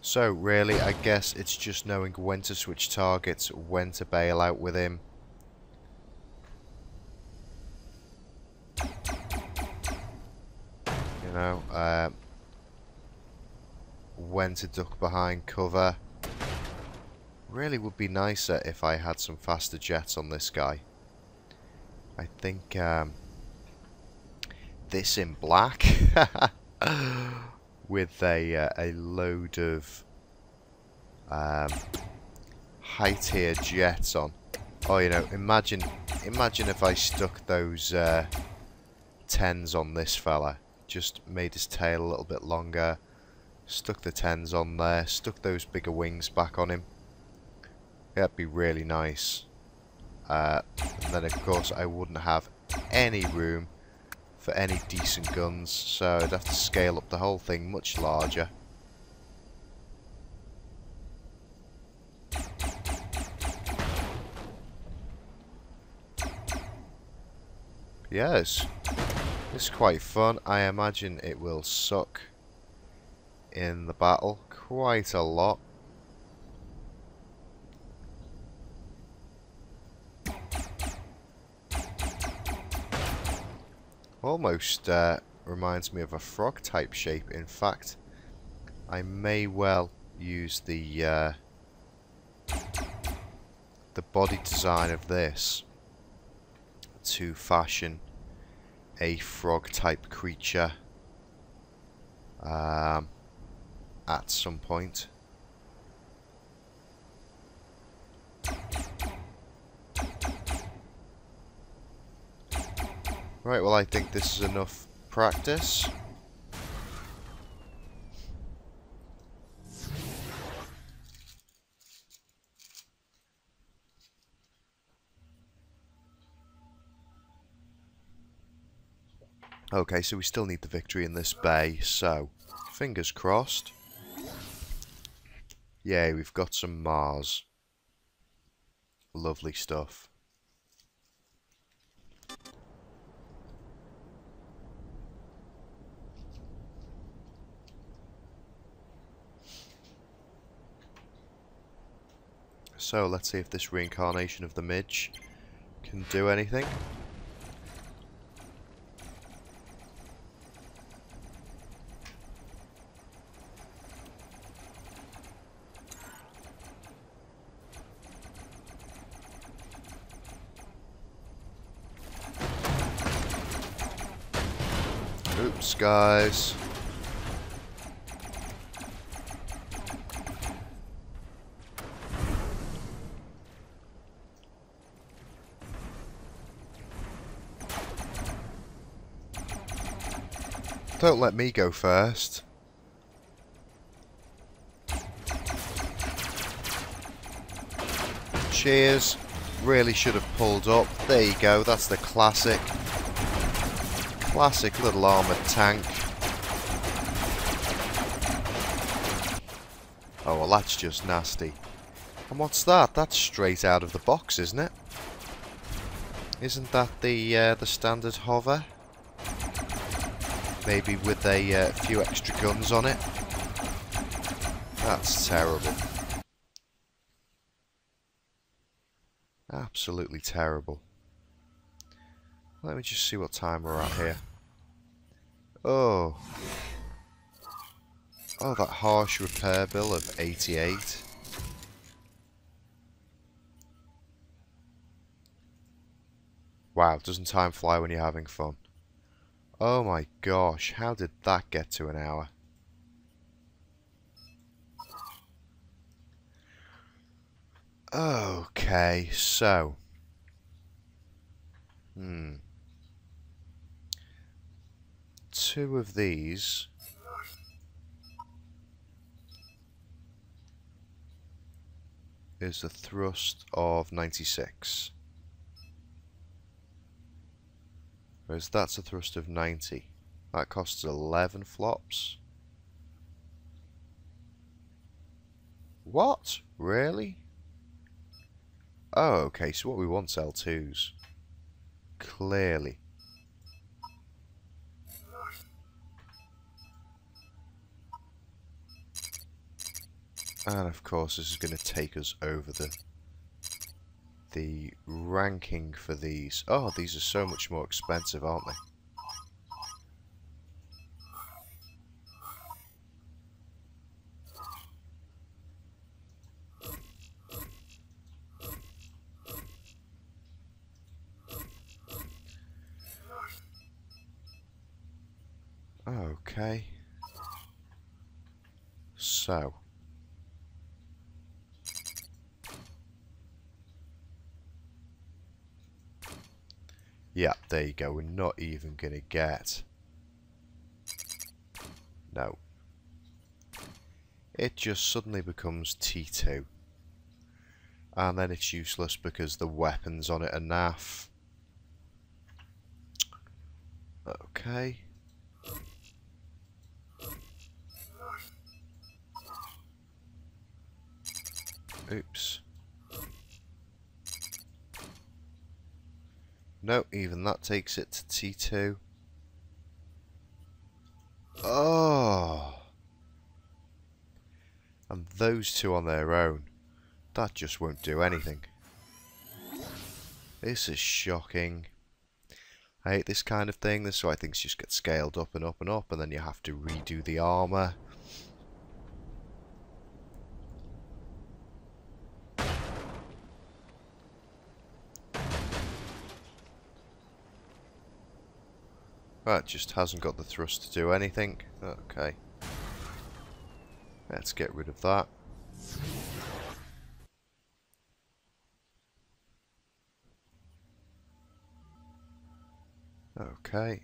So really, I guess it's just knowing when to switch targets, when to bail out with him. You know, when to duck behind cover. Really would be nicer if I had some faster jets on this guy. I think this in black. With a load of high tier jets on. Oh, you know, imagine imagine if I stuck those 10s on this fella. Just made his tail a little bit longer. Stuck the 10s on there. Stuck those bigger wings back on him. That'd be really nice. And then of course I wouldn't have any room for any decent guns, so I'd have to scale up the whole thing much larger. Yes, it's quite fun. I imagine it will suck in the battle quite a lot. Almost reminds me of a frog type shape. In fact, I may well use the body design of this to fashion a frog type creature at some point. Right, well I think this is enough practice. Okay, so we still need the victory in this bay, so fingers crossed. Yay, we've got some Mars. Lovely stuff. So let's see if this reincarnation of the Midge can do anything. Oops, guys. Don't let me go first. Cheers. Really should have pulled up. There you go. That's the classic little armoured tank. Oh, well that's just nasty. And what's that? That's straight out of the box, isn't it? Isn't that the standard hover? Maybe with a few extra guns on it. That's terrible. Absolutely terrible. Let me just see what time we're at here. Oh. Oh, that harsh repair bill of 88. Wow, doesn't time fly when you're having fun? Oh my gosh, how did that get to an hour? Okay, so... Two of these... is the thrust of 96. Whereas that's a thrust of 90. That costs 11 flops. What? Really? Oh, okay, so what we want's L2s. Clearly. And of course this is going to take us over the ranking for these. Oh, these are so much more expensive, aren't they? Okay. So. Yeah, there you go. We're not even going to get... No. It just suddenly becomes T2. And then it's useless because the weapons on it are naff. Okay. Oops. No, even that takes it to T2. Oh! And those two on their own, that just won't do anything. This is shocking. I hate this kind of thing. This is why things just get scaled up and up and up, and then you have to redo the armour. That just hasn't got the thrust to do anything. Okay. Let's get rid of that. Okay.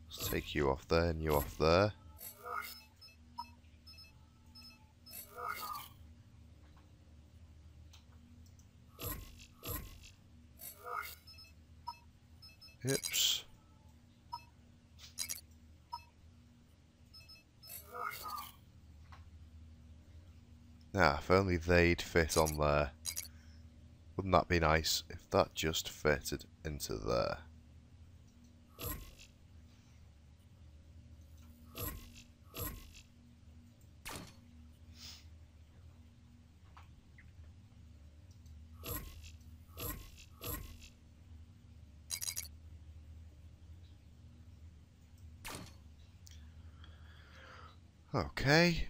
Let's take you off there and you off there. Oops. Ah, if only they'd fit on there. Wouldn't that be nice if that just fitted into there? Okay.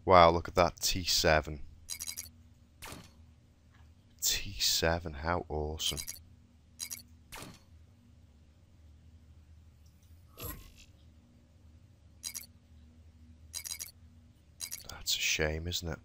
Wow, look at that T7. T7, how awesome. That's a shame, isn't it?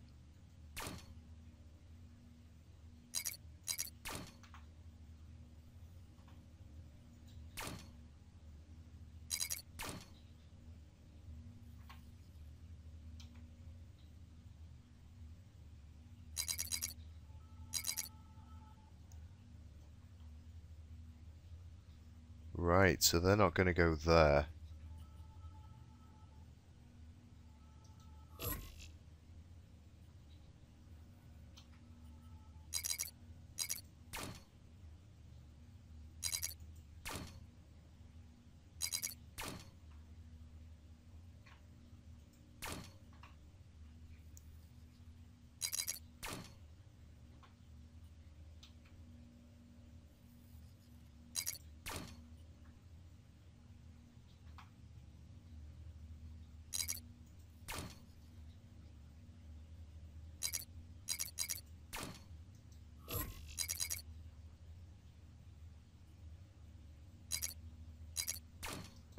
Right, so they're not going to go there.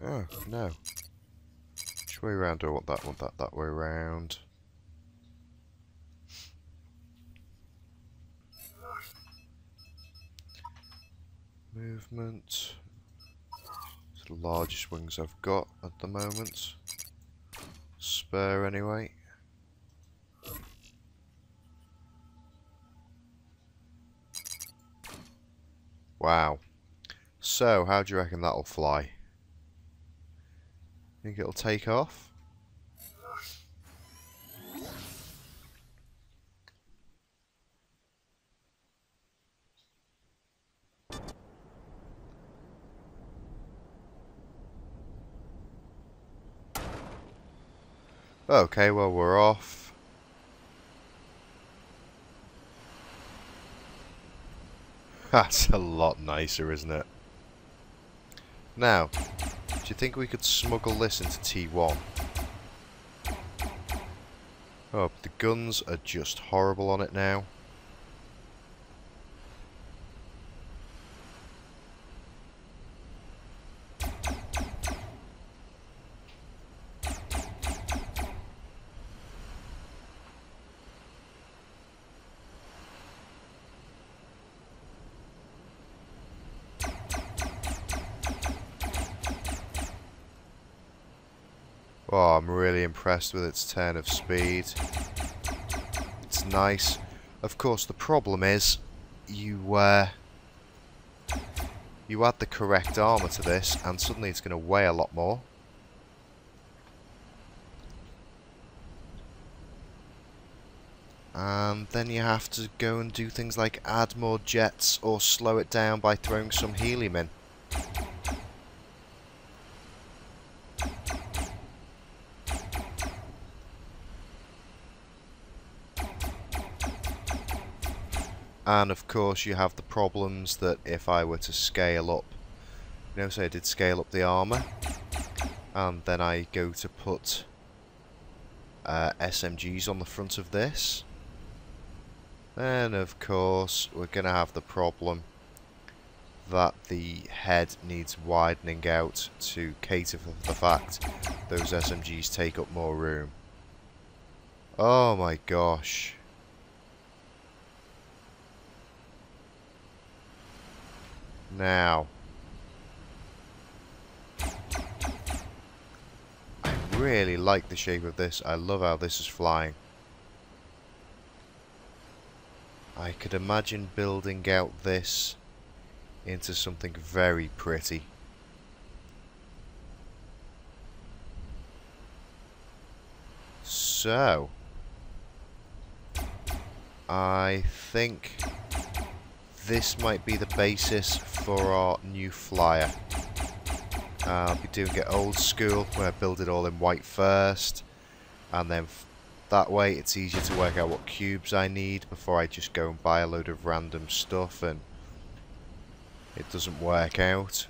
Oh, no. Which way around do I want that? I want that way around. Movement. It's the largest wings I've got at the moment. Spare anyway. Wow. So, how do you reckon that'll fly? Think it'll take off? Okay, well, we're off. That's a lot nicer, isn't it? Now, do you think we could smuggle this into T1? Oh, but the guns are just horrible on it now. Oh, I'm really impressed with its turn of speed. It's nice. Of course, the problem is you add the correct armor to this, and suddenly it's going to weigh a lot more. And then you have to go and do things like add more jets or slow it down by throwing some helium in. And of course you have the problems that if I were to scale up, you know, say I did scale up the armour, and then I go to put SMGs on the front of this, then of course we're going to have the problem that the head needs widening out to cater for the fact those SMGs take up more room. Oh my gosh. Now, I really like the shape of this. I love how this is flying. I could imagine building out this into something very pretty. So, I think this might be the basis for our new flyer. I'll be doing it old school, where I build it all in white first, and then that way it's easier to work out what cubes I need before I just go and buy a load of random stuff and it doesn't work out.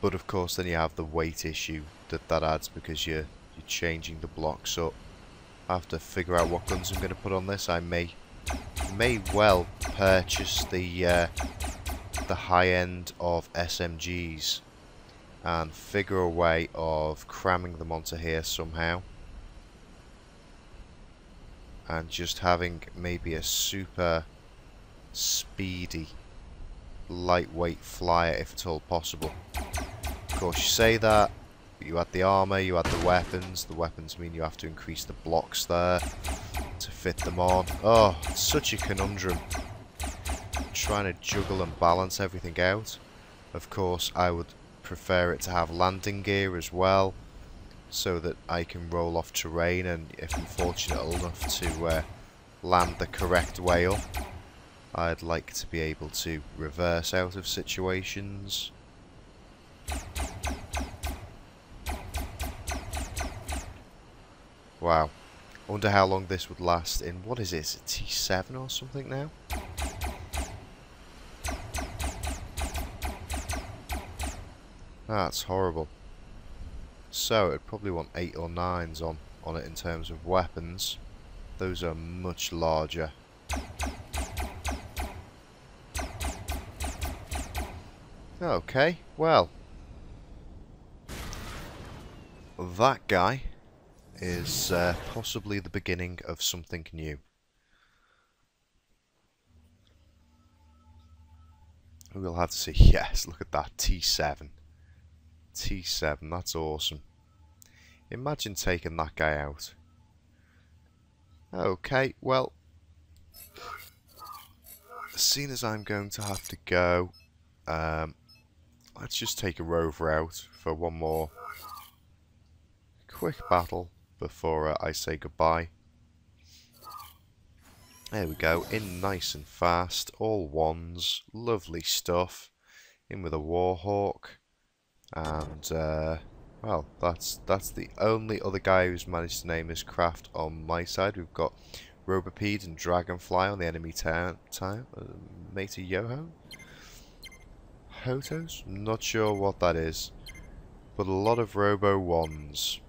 But of course then you have the weight issue that adds because you're changing the blocks up. I have to figure out what guns I'm going to put on this. I may well purchase the high end of SMGs and figure a way of cramming them onto here somehow, and just having maybe a super speedy lightweight flyer if at all possible. Of course you say that, but you add the armour, you add the weapons. The weapons mean you have to increase the blocks there to fit them on. Oh, it's such a conundrum, trying to juggle and balance everything out. Of course I would prefer it to have landing gear as well, so that I can roll off terrain, and if I'm fortunate enough to land the correct way up, I'd like to be able to reverse out of situations. Wow. I wonder how long this would last in, what is it, a T7 or something now? That's horrible. So it'd probably want 8 or 9s on it in terms of weapons. Those are much larger. Okay, well, that guy is possibly the beginning of something new. We'll have to see. Yes, look at that, T7. T7, that's awesome. Imagine taking that guy out. Okay, well, seeing as I'm going to have to go, let's just take a rover out for one more quick battle before I say goodbye. There we go, in nice and fast, all ones, lovely stuff. In with a Warhawk, and Well, that's the only other guy who's managed to name his craft on my side. We've got Rover Mk1 and Dragonfly on the enemy time. Meta Yoho? Hotos? I'm not sure what that is. But a lot of Robo 1s.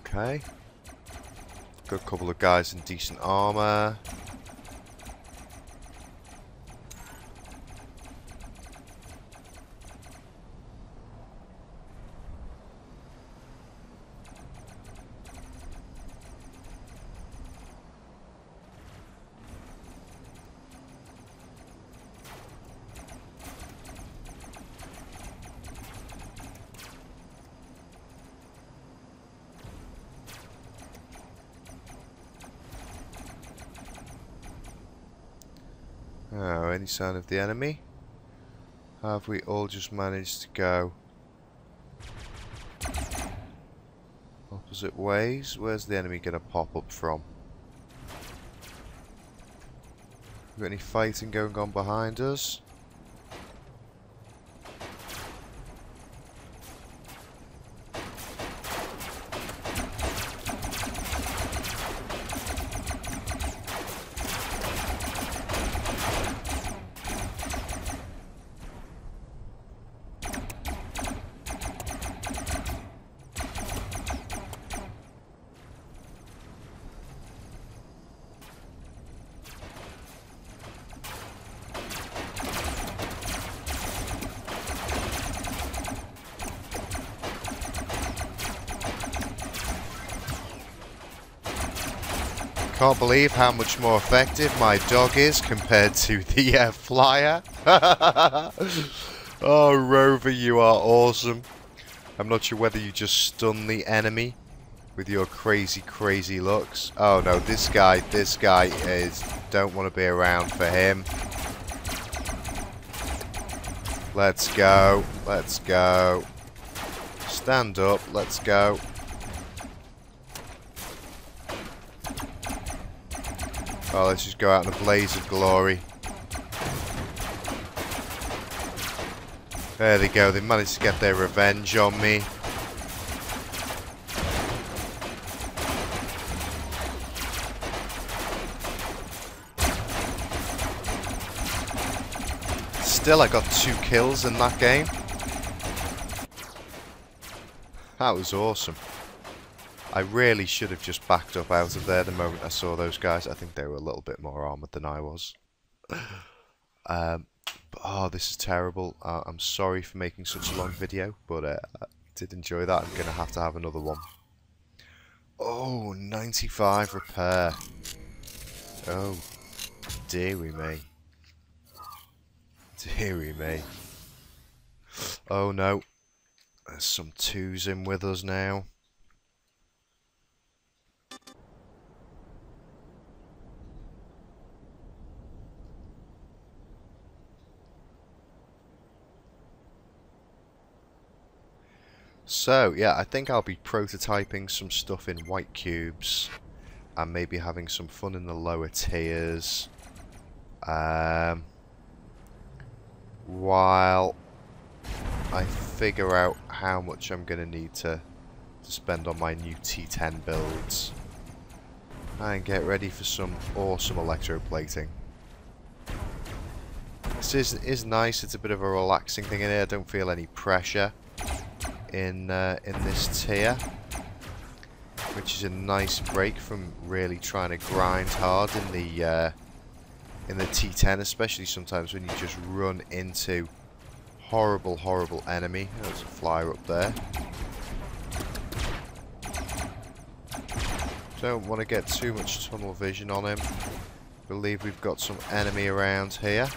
Okay. Got a couple of guys in decent armor. Oh, any sign of the enemy? Have we all just managed to go opposite ways? Where's the enemy going to pop up from? Got any fighting going on behind us? Can't believe how much more effective my dog is compared to the flyer. Oh, Rover, you are awesome. I'm not sure whether you just stun the enemy with your crazy, crazy looks. Oh no, this guy is... don't want to be around for him. Let's go. Let's go. Stand up. Let's go. Oh, let's just go out in a blaze of glory. There they go. They managed to get their revenge on me. Still, I got 2 kills in that game. That was awesome. I really should have just backed up out of there the moment I saw those guys. I think they were a little bit more armoured than I was. But, oh, this is terrible. I'm sorry for making such a long video, but I did enjoy that. I'm going to have another one. Oh, 95 repair. Oh, dearie me. Dearie me. Oh no. There's some 2s in with us now. So, yeah, I think I'll be prototyping some stuff in white cubes and maybe having some fun in the lower tiers while I figure out how much I'm going to need to spend on my new T10 builds and get ready for some awesome electroplating. This is nice. It's a bit of a relaxing thing in here. I don't feel any pressure in this tier, which is a nice break from really trying to grind hard in the T10, especially sometimes when you just run into horrible enemy. There's a flyer up there. Don't want to get too much tunnel vision on him. Believe we've got some enemy around here.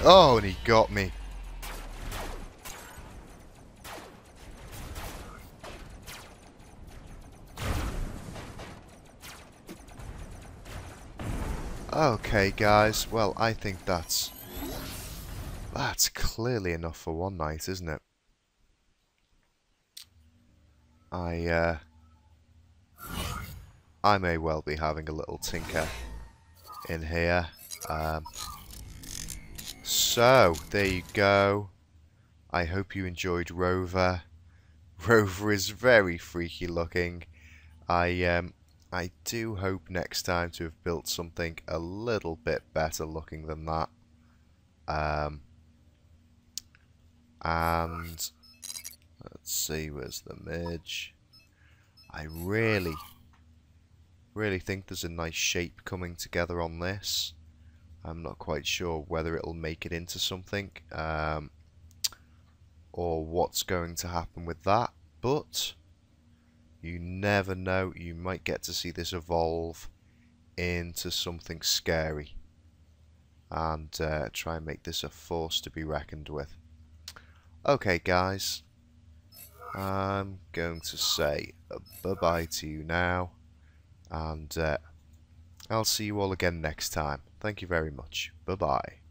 Oh, and he got me. Okay, guys. Well, I think that's clearly enough for one night, isn't it? I may well be having a little tinker in here. So, there you go. I hope you enjoyed Rover. Rover is very freaky looking. I do hope next time to have built something a little bit better looking than that. And let's see, where's the Midge? I really think there's a nice shape coming together on this. I'm not quite sure whether it'll make it into something, or what's going to happen with that, but you never know, you might get to see this evolve into something scary and try and make this a force to be reckoned with. Okay guys, I'm going to say bye-bye to you now, and I'll see you all again next time. Thank you very much. Bye-bye.